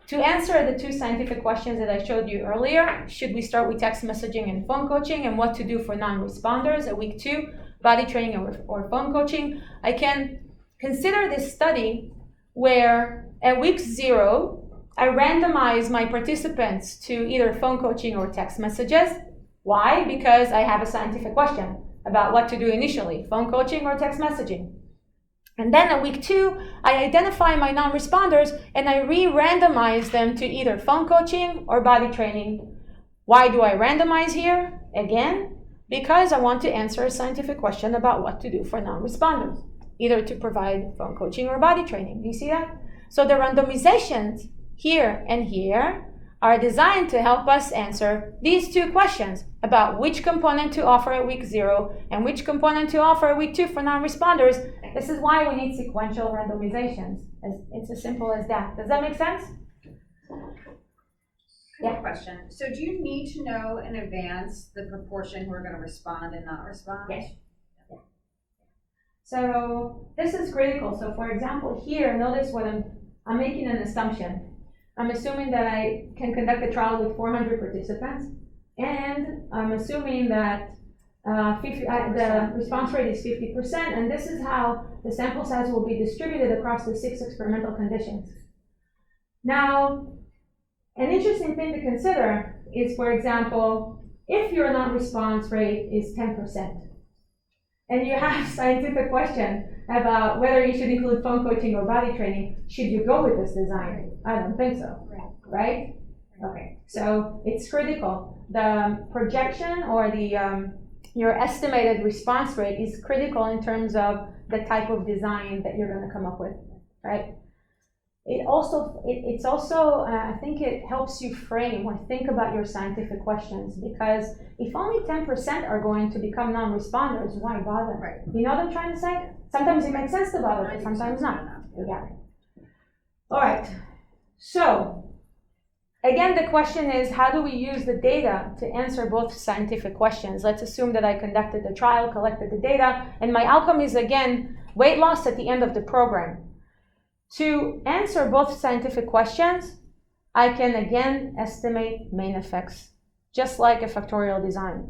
To answer the two scientific questions that I showed you earlier, should we start with text messaging and phone coaching, and what to do for non-responders at week 2, body training or phone coaching, I can consider this study where at week 0, I randomize my participants to either phone coaching or text messages. Why? Because I have a scientific question about what to do initially, phone coaching or text messaging. And then at week 2, I identify my non-responders and I re-randomize them to either phone coaching or body training. Why do I randomize here? Again, because I want to answer a scientific question about what to do for non-responders, either to provide phone coaching or body training. Do you see that? So the randomizations here and here are designed to help us answer these 2 questions about which component to offer at week 0 and which component to offer at week 2 for non-responders. This is why we need sequential randomizations. It's as simple as that. Does that make sense? Yeah. Question. So do you need to know in advance the proportion who are going to respond and not respond? Yes. Yeah. So this is critical. So for example, here, notice what I'm making an assumption. I'm assuming that I can conduct a trial with 400 participants, and I'm assuming that the response rate is 50%, and this is how the sample size will be distributed across the 6 experimental conditions. Now, an interesting thing to consider is, for example, if your non-response rate is 10%, and you have a scientific question about whether you should include phone coaching or body training, should you go with this design? I don't think so, right? Okay, so it's critical. The projection or the your estimated response rate is critical in terms of the type of design that you're going to come up with, right? It's also I think it helps you frame or think about your scientific questions, because if only 10% are going to become non-responders, why bother? Right. You know what I'm trying to say? Sometimes it makes sense to bother, but sometimes not. You got it. All right. So again, the question is, how do we use the data to answer both scientific questions? Let's assume that I conducted the trial, collected the data, and my outcome is, again, weight loss at the end of the program. To answer both scientific questions, I can again estimate main effects, just like a factorial design.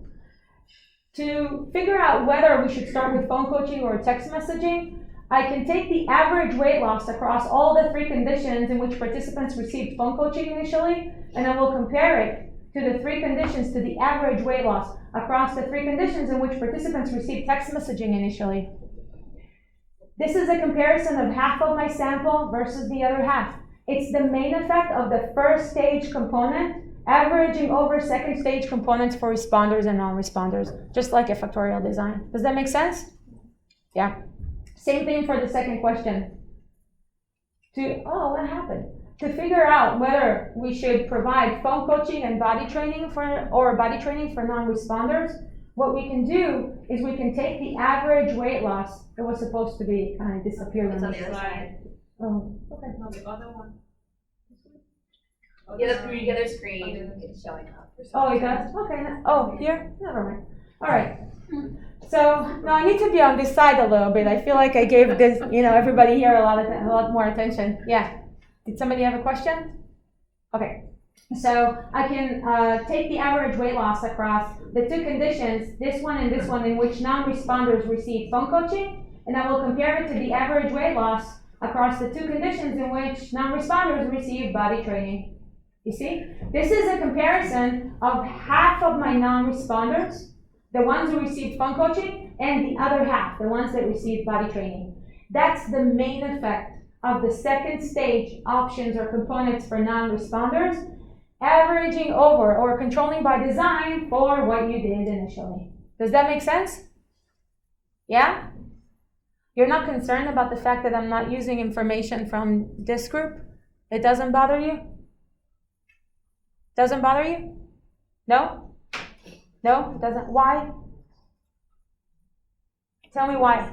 To figure out whether we should start with phone coaching or text messaging, I can take the average weight loss across all the 3 conditions in which participants received phone coaching initially, and I will compare it to the 3 conditions, to the average weight loss across the 3 conditions in which participants received text messaging initially. This is a comparison of half of my sample versus the other half. It's the main effect of the first stage component averaging over second stage components for responders and non-responders, just like a factorial design. Does that make sense? Yeah. Same thing for the second question. What happened? To figure out whether we should provide phone coaching and body training for non-responders, what we can do is we can take the average weight loss that was supposed to be kind of disappeared on the slide. Oh, okay. No, the other one. The other screen is showing up. Oh, it does? Okay. Oh, here? Never mind. All right. So, no, I need to be on this side a little bit. I feel like I gave this, everybody here a lot more attention. Yeah. Did somebody have a question? Okay. So I can take the average weight loss across the 2 conditions, this one and this one, in which non-responders receive phone coaching, and I will compare it to the average weight loss across the 2 conditions in which non-responders receive body training. You see? This is a comparison of half of my non-responders, the ones who received phone coaching, and the other half, the ones that received body training. That's the main effect of the second stage options or components for non-responders, averaging over or controlling by design for what you did initially. Does that make sense? Yeah? You're not concerned about the fact that I'm not using information from this group? It doesn't bother you? Doesn't bother you? No? No? It doesn't? Why? Tell me why.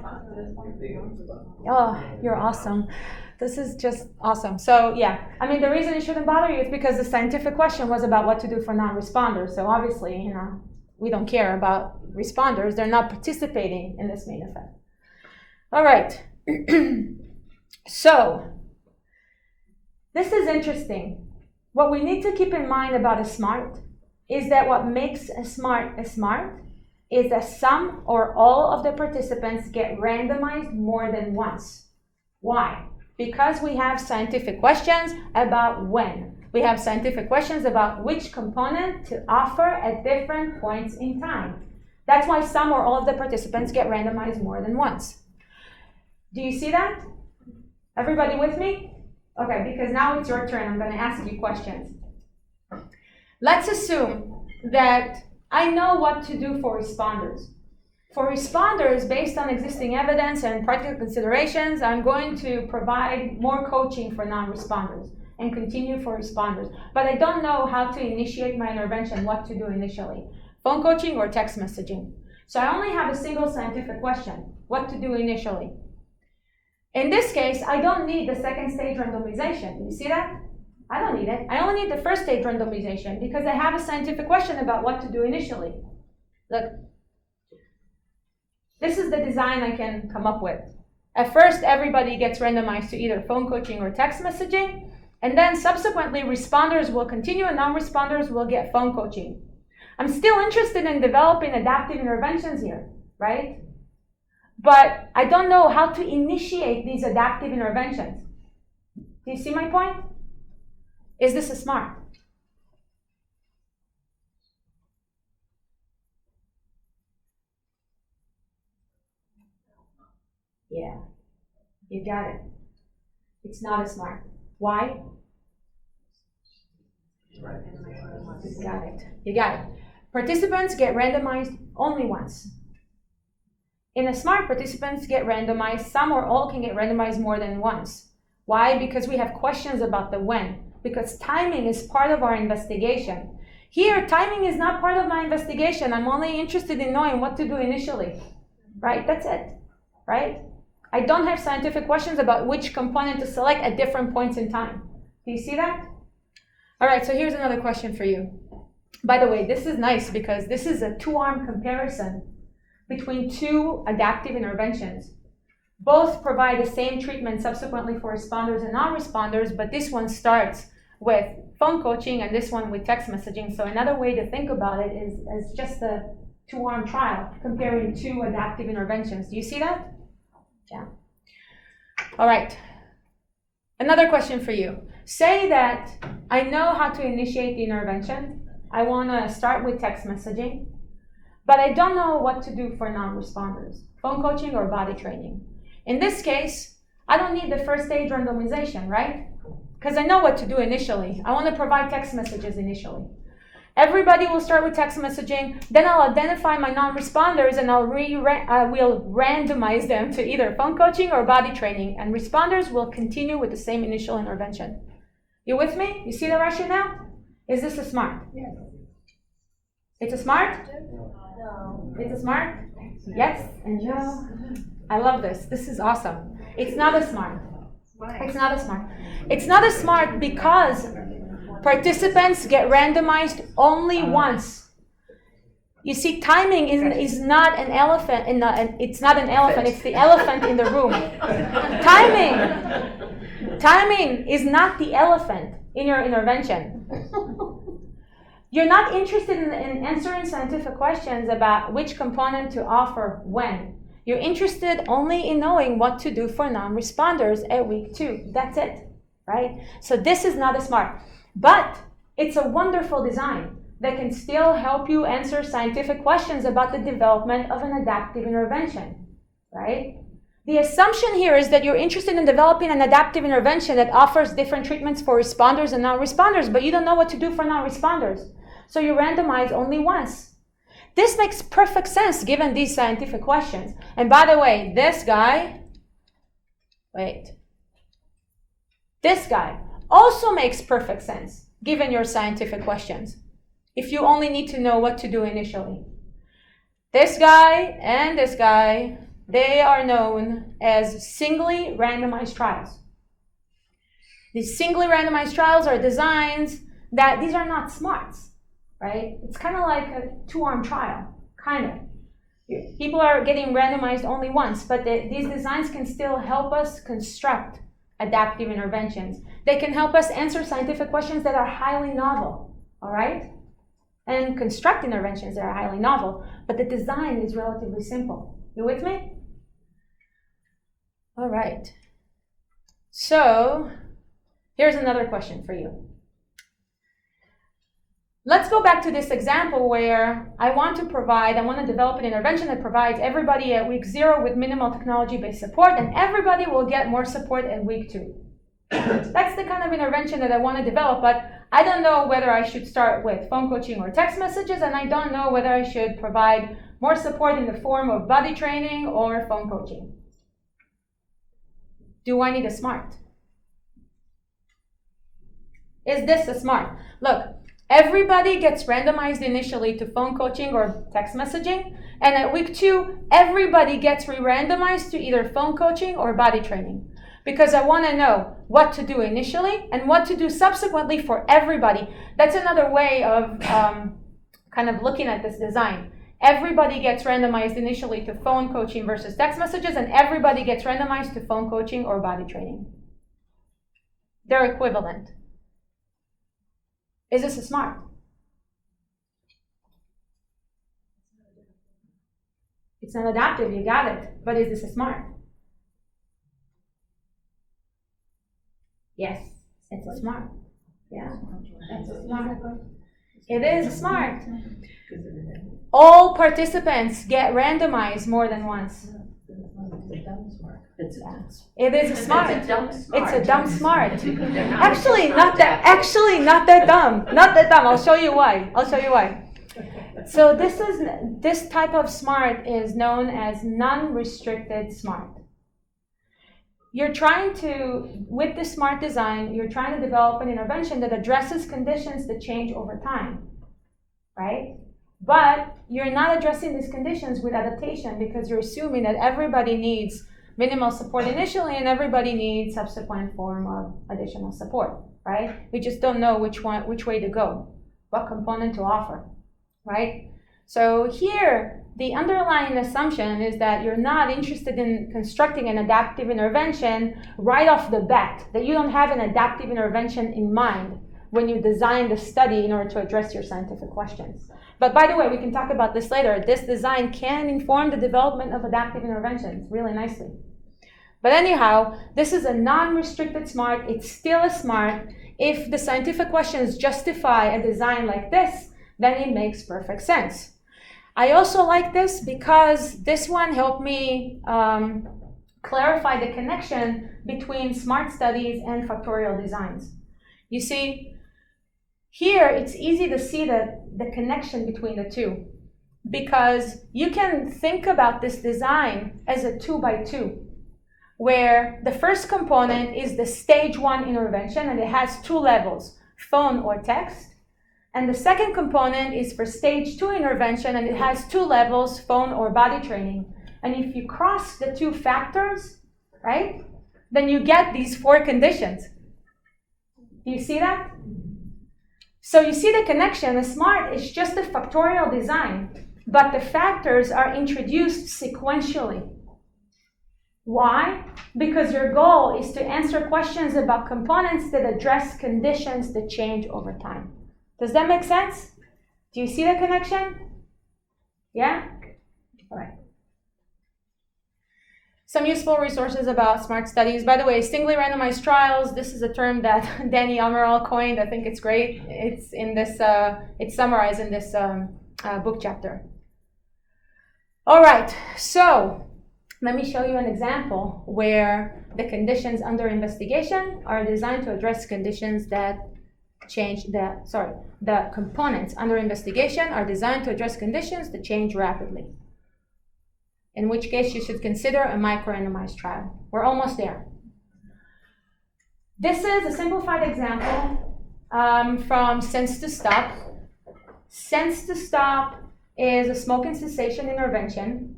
Oh, you're awesome. This is just awesome. So yeah, the reason it shouldn't bother you is because the scientific question was about what to do for non-responders. So obviously, we don't care about responders. They're not participating in this main effect. All right. So this is interesting. What we need to keep in mind about a SMART is that what makes a SMART is that some or all of the participants get randomized more than once. Why? Because we have scientific questions about when. We have scientific questions about which component to offer at different points in time. That's why some or all of the participants get randomized more than once. Do you see that? Everybody with me? Okay, because now it's your turn. I'm going to ask you questions. Let's assume that I know what to do for responders. For responders, based on existing evidence and practical considerations, I'm going to provide more coaching for non-responders and continue for responders. But I don't know how to initiate my intervention, what to do initially, phone coaching or text messaging. So I only have a single scientific question, what to do initially. In this case, I don't need the second stage randomization. You see that? I don't need it. I only need the first stage randomization because I have a scientific question about what to do initially. Look, this is the design I can come up with. At first, everybody gets randomized to either phone coaching or text messaging, and then subsequently, responders will continue and non-responders will get phone coaching. I'm still interested in developing adaptive interventions here, right? But I don't know how to initiate these adaptive interventions. Do you see my point? Is this a smart? Yeah, you got it. It's not a smart. Why? You got it. You got it. Participants get randomized only once. In a smart, participants get randomized, some or all can get randomized more than once. Why? Because we have questions about the when. Because timing is part of our investigation. Here, timing is not part of my investigation. I'm only interested in knowing what to do initially. Right? That's it. Right? I don't have scientific questions about which component to select at different points in time. Do you see that? All right, so here's another question for you. By the way, this is nice because this is a two-arm comparison between two adaptive interventions. Both provide the same treatment subsequently for responders and non-responders, but this one starts with phone coaching and this one with text messaging. So another way to think about it is as just a two-arm trial comparing two adaptive interventions. Do you see that? Yeah. All right. Another question for you. Say that I know how to initiate the intervention. I want to start with text messaging, but I don't know what to do for non-responders, phone coaching or body training. In this case, I don't need the first stage randomization, right? Because I know what to do initially. I want to provide text messages initially. Everybody will start with text messaging, then I'll identify my non-responders and I will randomize them to either phone coaching or body training, and responders will continue with the same initial intervention. You with me? You see the rationale? Is this a smart? Yes. It's a smart? No. It's a smart? Yes and no. I love this. This is awesome. It's not a smart. It's not a smart. It's not a smart because participants get randomized only once. You see, timing is not an elephant. It's not an elephant. It's the elephant in the room. Timing is not the elephant in your intervention. You're not interested in answering scientific questions about which component to offer when. You're interested only in knowing what to do for non-responders at week 2. That's it, right? So this is not a smart. But it's a wonderful design that can still help you answer scientific questions about the development of an adaptive intervention, right? The assumption here is that you're interested in developing an adaptive intervention that offers different treatments for responders and non-responders, but you don't know what to do for non-responders. So you randomize only once. This makes perfect sense given these scientific questions. And by the way, this guy also makes perfect sense given your scientific questions, if you only need to know what to do initially. This guy and this guy, they are known as singly randomized trials. These singly randomized trials are designs that these are not smarts, right? It's kind of like a two-arm trial, kind of. People are getting randomized only once, but these designs can still help us construct adaptive interventions. They can help us answer scientific questions that are highly novel, all right? And construct interventions that are highly novel, but the design is relatively simple. You with me? All right. So here's another question for you. Let's go back to this example where I want to develop an intervention that provides everybody at week 0 with minimal technology-based support, and everybody will get more support at week 2. That's the kind of intervention that I want to develop, but I don't know whether I should start with phone coaching or text messages, and I don't know whether I should provide more support in the form of body training or phone coaching. Do I need a SMART? Is this a SMART? Look, everybody gets randomized initially to phone coaching or text messaging, and at week 2, everybody gets re-randomized to either phone coaching or body training. Because I want to know what to do initially and what to do subsequently for everybody. That's another way of kind of looking at this design. Everybody gets randomized initially to phone coaching versus text messages, and everybody gets randomized to phone coaching or body training. They're equivalent. Is this a SMART? It's not adaptive, you got it. But is this a SMART? Yes, it's a SMART. Yeah, it's a SMART. It is a SMART. All participants get randomized more than once. It is a SMART. It's a dumb SMART. Actually, not that dumb. Not that dumb. I'll show you why. So this type of SMART is known as non-restricted SMART. You're trying to, with the SMART design, you're trying to develop an intervention that addresses conditions that change over time, right? But you're not addressing these conditions with adaptation because you're assuming that everybody needs minimal support initially and everybody needs subsequent form of additional support, right? We just don't know which way to go, what component to offer, right? So here, the underlying assumption is that you're not interested in constructing an adaptive intervention right off the bat, that you don't have an adaptive intervention in mind when you design the study in order to address your scientific questions. But by the way, we can talk about this later. This design can inform the development of adaptive interventions really nicely. But anyhow, this is a non-restricted SMART. It's still a SMART. If the scientific questions justify a design like this, then it makes perfect sense. I also like this because this one helped me clarify the connection between SMART studies and factorial designs. You see, here it's easy to see the connection between the two because you can think about this design as a 2x2, where the first component is the stage 1 intervention and it has 2 levels, phone or text. And the second component is for stage 2 intervention, and it has 2 levels, phone or body training. And if you cross the 2 factors, right, then you get these 4 conditions. Do you see that? So you see the connection. The SMART is just a factorial design, but the factors are introduced sequentially. Why? Because your goal is to answer questions about components that address conditions that change over time. Does that make sense? Do you see the connection? Yeah? All right. Some useful resources about SMART studies. By the way, singly randomized trials, this is a term that Danny Amaral coined. I think it's great. It's in this, it's summarized in this book chapter. All right, so let me show you an example where the conditions under investigation are designed to address conditions that change the components under investigation are designed to address conditions that change rapidly. In which case you should consider a micro-randomized trial. We're almost there. This is a simplified example from Sense to Stop. Sense to Stop is a smoking cessation intervention.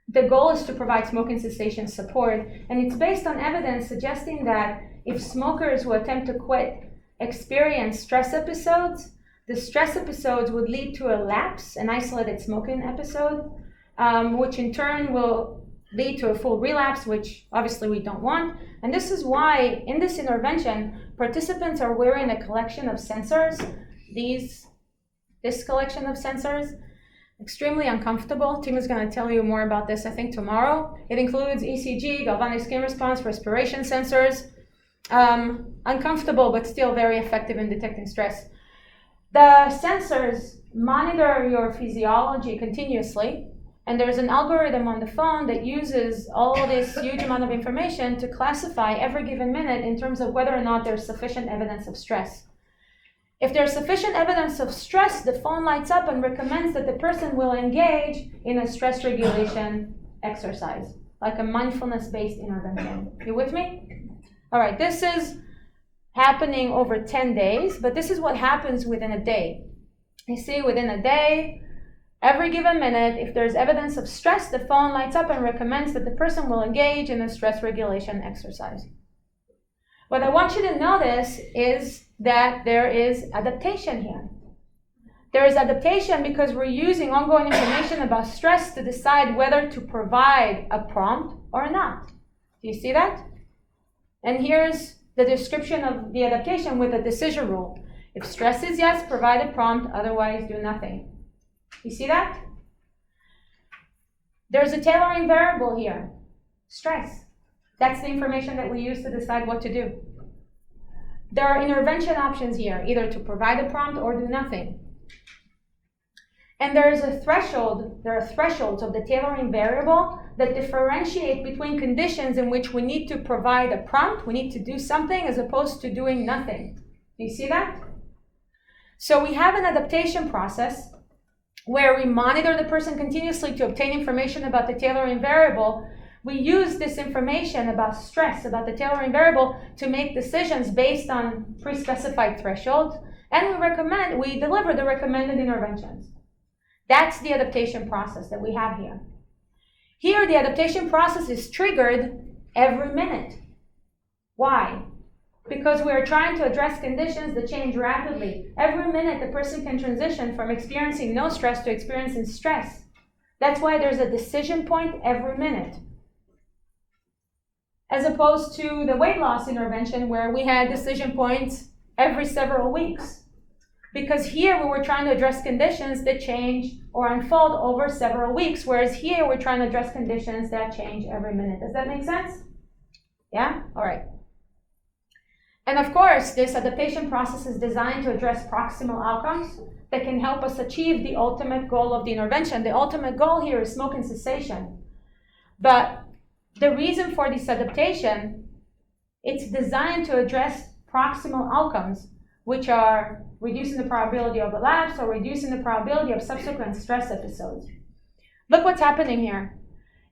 The goal is to provide smoking cessation support, and it's based on evidence suggesting that if smokers who attempt to quit experience stress episodes, the stress episodes would lead to a lapse, an isolated smoking episode, which in turn will lead to a full relapse, which obviously we don't want. And this is why in this intervention, participants are wearing a collection of sensors, this collection of sensors, extremely uncomfortable. Tim is going to tell you more about this, I think, tomorrow. It includes ECG, galvanic skin response, respiration sensors. Uncomfortable, but still very effective in detecting stress. The sensors monitor your physiology continuously, and there's an algorithm on the phone that uses all this huge amount of information to classify every given minute in terms of whether or not there's sufficient evidence of stress. If there's sufficient evidence of stress, the phone lights up and recommends that the person will engage in a stress regulation exercise, like a mindfulness-based intervention. You with me? All right, this is happening over 10 days, but this is what happens within a day. You see, within a day, every given minute, if there's evidence of stress, the phone lights up and recommends that the person will engage in a stress regulation exercise. What I want you to notice is that there is adaptation here. There is adaptation because we're using ongoing information about stress to decide whether to provide a prompt or not. Do you see that? And here's the description of the adaptation with a decision rule. If stress is yes, provide a prompt, otherwise do nothing. You see that? There's a tailoring variable here, stress. That's the information that we use to decide what to do. There are intervention options here, either to provide a prompt or do nothing. And there are thresholds of the tailoring variable that differentiate between conditions in which we need to provide a prompt, we need to do something, as opposed to doing nothing. Do you see that? So we have an adaptation process where we monitor the person continuously to obtain information about the tailoring variable. We use this information about stress, about the tailoring variable, to make decisions based on pre-specified thresholds, and we deliver the recommended interventions. That's the adaptation process that we have here. Here, the adaptation process is triggered every minute. Why? Because we are trying to address conditions that change rapidly. Every minute, the person can transition from experiencing no stress to experiencing stress. That's why there's a decision point every minute, as opposed to the weight loss intervention where we had decision points every several weeks. Because here we were trying to address conditions that change or unfold over several weeks, whereas here we're trying to address conditions that change every minute. Does that make sense? Yeah? All right. And of course, this adaptation process is designed to address proximal outcomes that can help us achieve the ultimate goal of the intervention. The ultimate goal here is smoking cessation. But the reason for this adaptation, it's designed to address proximal outcomes, which are reducing the probability of relapse or reducing the probability of subsequent stress episodes. Look what's happening here.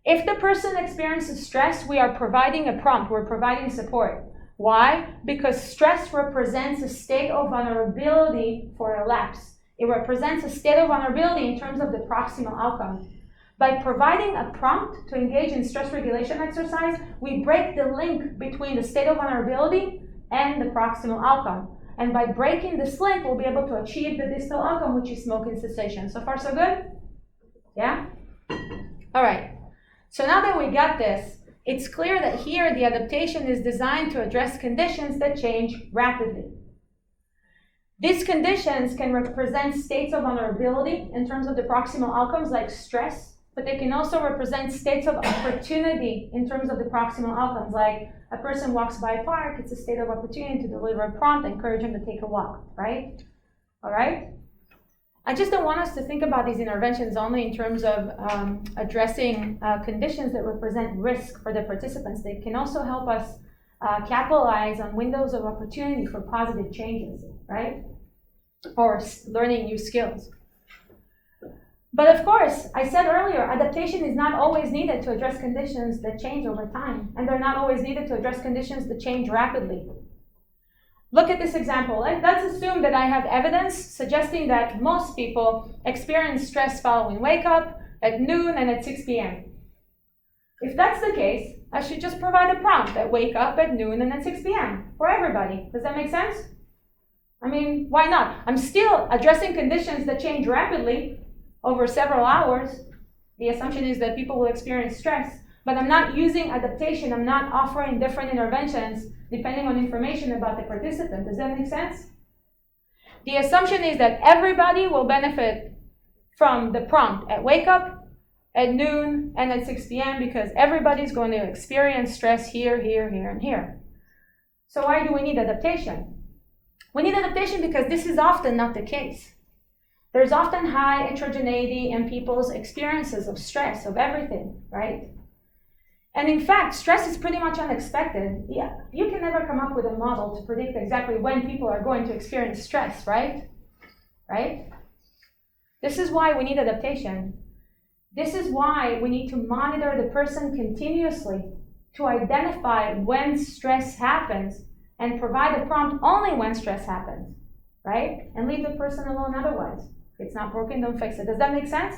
If the person experiences stress, we are providing a prompt, we're providing support. Why? Because stress represents a state of vulnerability for relapse. It represents a state of vulnerability in terms of the proximal outcome. By providing a prompt to engage in stress regulation exercise, we break the link between the state of vulnerability and the proximal outcome. And by breaking this link, we'll be able to achieve the distal outcome, which is smoking cessation. So far, so good? Yeah? All right. So now that we got this, it's clear that here the adaptation is designed to address conditions that change rapidly. These conditions can represent states of vulnerability in terms of the proximal outcomes like stress, but they can also represent states of opportunity in terms of the proximal outcomes, like a person walks by a park, it's a state of opportunity to deliver a prompt, encourage him to take a walk, right? All right? I just don't want us to think about these interventions only in terms of addressing conditions that represent risk for the participants. They can also help us capitalize on windows of opportunity for positive changes, right? Or learning new skills. But of course, I said earlier, adaptation is not always needed to address conditions that change over time, and they're not always needed to address conditions that change rapidly. Look at this example. Let's assume that I have evidence suggesting that most people experience stress following wake up, at noon, and at 6 p.m. If that's the case, I should just provide a prompt at wake up, at noon, and at 6 p.m. for everybody. Does that make sense? I mean, why not? I'm still addressing conditions that change rapidly over several hours. The assumption is that people will experience stress, but I'm not using adaptation. I'm not offering different interventions depending on information about the participant. Does that make sense? The assumption is that everybody will benefit from the prompt at wake up, at noon, and at 6 p.m. because everybody's going to experience stress here, here, here, and here. So why do we need adaptation? We need adaptation because this is often not the case. There's often high heterogeneity in people's experiences of stress, of everything, right? And in fact, stress is pretty much unexpected. Yeah, you can never come up with a model to predict exactly when people are going to experience stress, right? Right? This is why we need adaptation. This is why we need to monitor the person continuously to identify when stress happens and provide a prompt only when stress happens, right? And leave the person alone otherwise. If it's not broken, don't fix it. Does that make sense?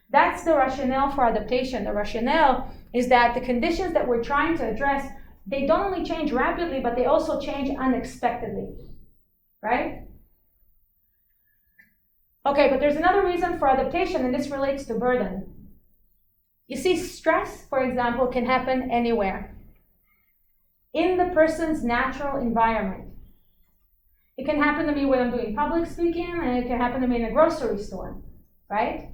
That's the rationale for adaptation. The rationale is that the conditions that we're trying to address, they don't only change rapidly, but they also change unexpectedly, right? Okay, but there's another reason for adaptation, and this relates to burden. You see, stress, for example, can happen anywhere in the person's natural environment. It can happen to me when I'm doing public speaking, and it can happen to me in a grocery store, right?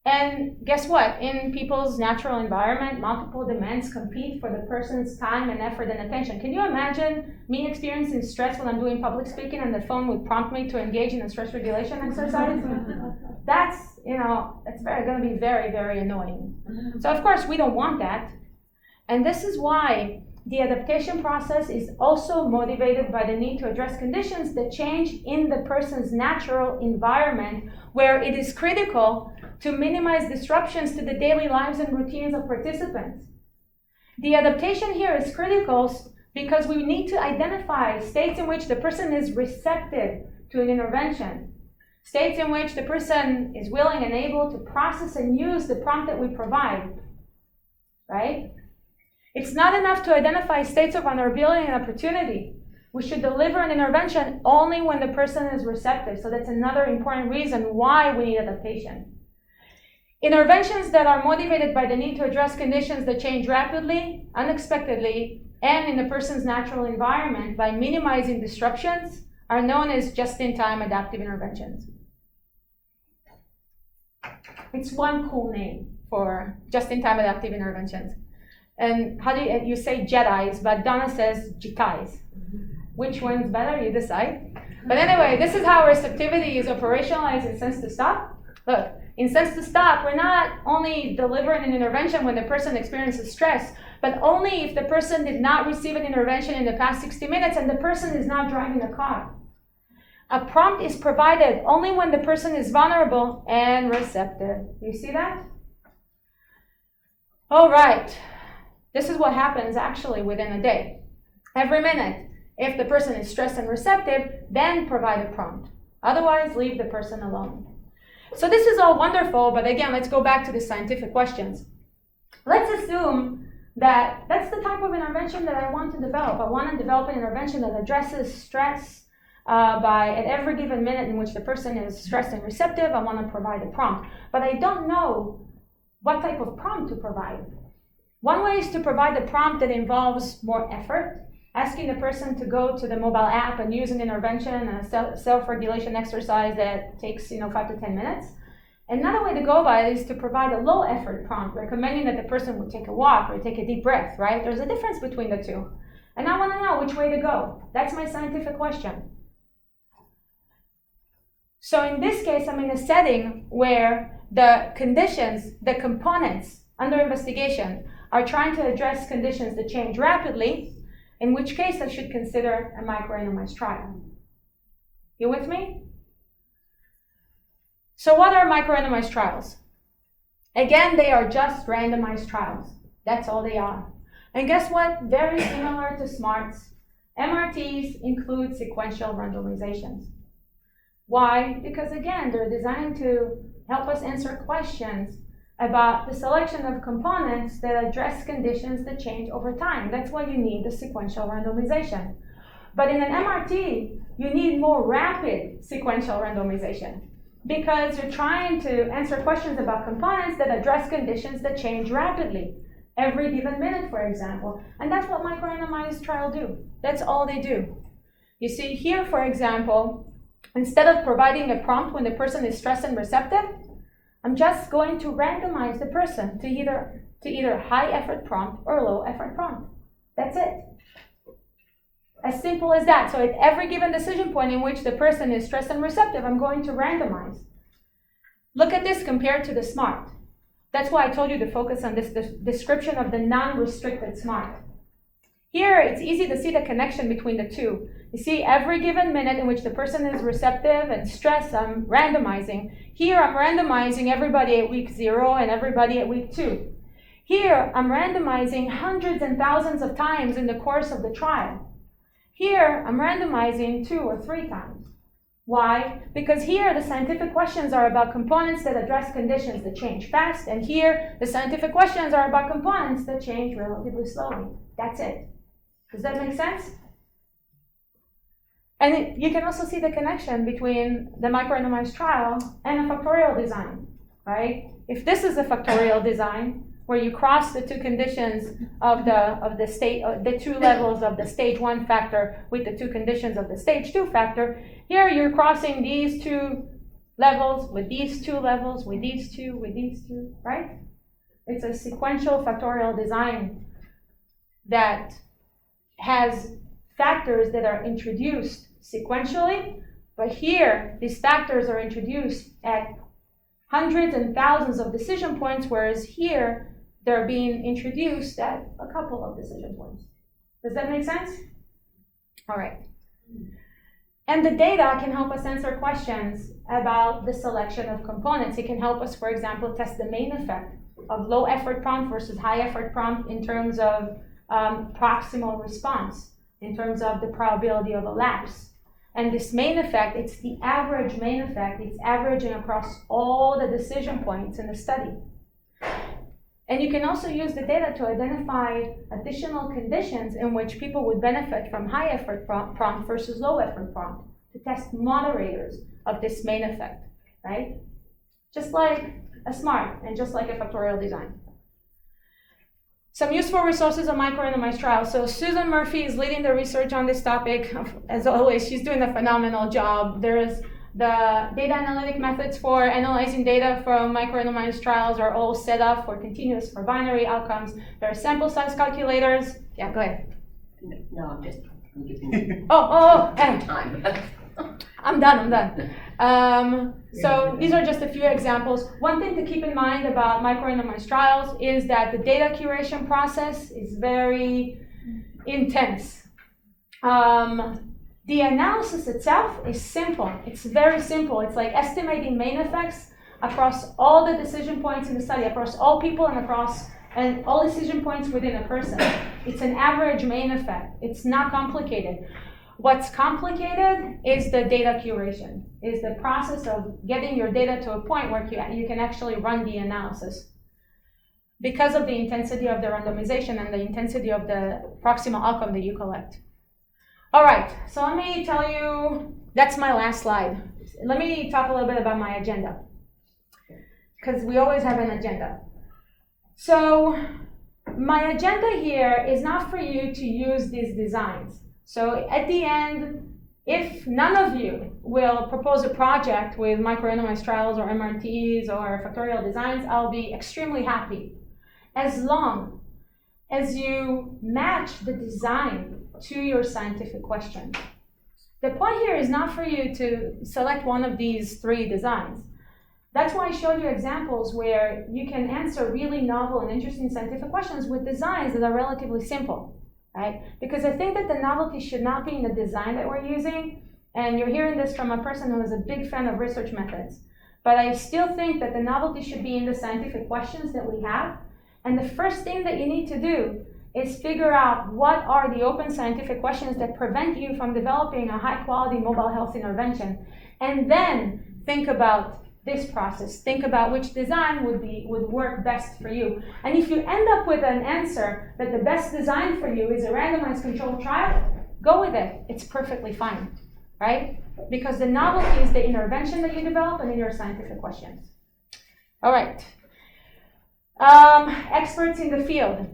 And guess what? In people's natural environment, multiple demands compete for the person's time and effort and attention. Can you imagine me experiencing stress when I'm doing public speaking and the phone would prompt me to engage in a stress regulation exercise? That's going to be very, very annoying. So of course, we don't want that. And this is why the adaptation process is also motivated by the need to address conditions that change in the person's natural environment, where it is critical to minimize disruptions to the daily lives and routines of participants. The adaptation here is critical because we need to identify states in which the person is receptive to an intervention, states in which the person is willing and able to process and use the prompt that we provide, right? It's not enough to identify states of vulnerability and opportunity. We should deliver an intervention only when the person is receptive. So that's another important reason why we need adaptation. Interventions that are motivated by the need to address conditions that change rapidly, unexpectedly, and in the person's natural environment by minimizing disruptions are known as just-in-time adaptive interventions. It's one cool name for just-in-time adaptive interventions. And how do you say Jedis, but Donna says Jitais. Which one's better? You decide. But anyway, this is how receptivity is operationalized in Sense to Stop. Look, in Sense to Stop, we're not only delivering an intervention when the person experiences stress, but only if the person did not receive an intervention in the past 60 minutes and the person is not driving a car. A prompt is provided only when the person is vulnerable and receptive. You see that? All right. This is what happens actually within a day. Every minute, if the person is stressed and receptive, then provide a prompt. Otherwise, leave the person alone. So this is all wonderful, but again, let's go back to the scientific questions. Let's assume that that's the type of intervention that I want to develop. I want to develop an intervention that addresses stress at every given minute in which the person is stressed and receptive. I want to provide a prompt, but I don't know what type of prompt to provide. One way is to provide a prompt that involves more effort, asking the person to go to the mobile app and use an intervention, a self-regulation exercise that takes 5 to 10 minutes. Another way to go about it is to provide a low-effort prompt, recommending that the person would take a walk or take a deep breath, right? There's a difference between the two. And I want to know which way to go. That's my scientific question. So in this case, I'm in a setting where the conditions, the components under investigation are trying to address conditions that change rapidly, in which case I should consider a micro-randomized trial. You with me? So what are micro-randomized trials? Again, they are just randomized trials. That's all they are. And guess what? Very similar to SMARTs, MRTs include sequential randomizations. Why? Because again, they're designed to help us answer questions about the selection of components that address conditions that change over time. That's why you need the sequential randomization. But in an MRT, you need more rapid sequential randomization because you're trying to answer questions about components that address conditions that change rapidly, every given minute, for example. And that's what micro-randomized trials do. That's all they do. You see here, for example, instead of providing a prompt when the person is stressed and receptive, I'm just going to randomize the person to either high effort prompt or low effort prompt. That's it. As simple as that. So at every given decision point in which the person is stressed and receptive, I'm going to randomize. Look at this compared to the SMART. That's why I told you to focus on this description of the non-restricted SMART. Here, it's easy to see the connection between the two. You see, every given minute in which the person is receptive and stressed, I'm randomizing. Here, I'm randomizing everybody at week 0 and everybody at week 2. Here, I'm randomizing hundreds and thousands of times in the course of the trial. Here, I'm randomizing 2 or 3 times. Why? Because here, the scientific questions are about components that address conditions that change fast, and here, the scientific questions are about components that change relatively slowly. That's it. Does that make sense? And you can also see the connection between the micro-randomized trial and a factorial design, right? If this is a factorial design, where you cross the 2 conditions of the 2 levels of the stage 1 factor with the 2 conditions of the stage 2 factor, here you're crossing these 2 levels with these 2 levels with these 2 with these 2, right? It's a sequential factorial design that has factors that are introduced sequentially, but here these factors are introduced at hundreds and thousands of decision points, whereas here they're being introduced at a couple of decision points. Does that make sense? All right. And the data can help us answer questions about the selection of components. It can help us, for example, test the main effect of low effort prompt versus high effort prompt in terms of proximal response, in terms of the probability of a lapse. And this main effect, it's the average main effect. It's averaging across all the decision points in the study. And you can also use the data to identify additional conditions in which people would benefit from high effort prompt versus low effort prompt to test moderators of this main effect, right? Just like a SMART and just like a factorial design. Some useful resources on micro-randomized trials. So Susan Murphy is leading the research on this topic. As always, she's doing a phenomenal job. There's the data analytic methods for analyzing data from micro-randomized trials are all set up for continuous, for binary outcomes. There are sample size calculators. Yeah, go ahead. No, I'm giving you Hey. time. I'm done. So these are just a few examples. One thing to keep in mind about micro-randomized trials is that the data curation process is very intense. The analysis itself is simple. It's very simple. It's like estimating main effects across all the decision points in the study, across all people and all decision points within a person. It's an average main effect. It's not complicated. What's complicated is the data curation, is the process of getting your data to a point where you can actually run the analysis because of the intensity of the randomization and the intensity of the proximal outcome that you collect. All right, so let me tell you, that's my last slide. Let me talk a little bit about my agenda, because we always have an agenda. So my agenda here is not for you to use these designs. So at the end, if none of you will propose a project with micro-randomized trials or MRTs or factorial designs, I'll be extremely happy, as long as you match the design to your scientific question. The point here is not for you to select one of these 3 designs. That's why I showed you examples where you can answer really novel and interesting scientific questions with designs that are relatively simple, right? Because I think that the novelty should not be in the design that we're using, and you're hearing this from a person who is a big fan of research methods. But I still think that the novelty should be in the scientific questions that we have. And the first thing that you need to do is figure out what are the open scientific questions that prevent you from developing a high-quality mobile health intervention. And then think about this process. Think about which design would work best for you. And if you end up with an answer that the best design for you is a randomized controlled trial, go with it. It's perfectly fine, right? Because the novelty is the intervention that you develop and in your scientific questions. All right. Experts in the field.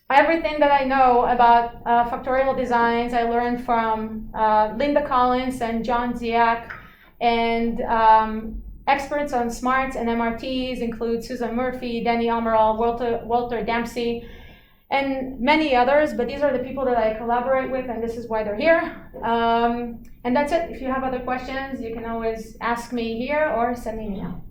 Everything that I know about factorial designs, I learned from Linda Collins and John Ziak. And experts on smarts and MRTs include Susan Murphy, Danny Almerall, Walter Dempsey, and many others, but these are the people that I collaborate with, and this is why they're here. And that's it. If you have other questions, you can always ask me here or send me an email.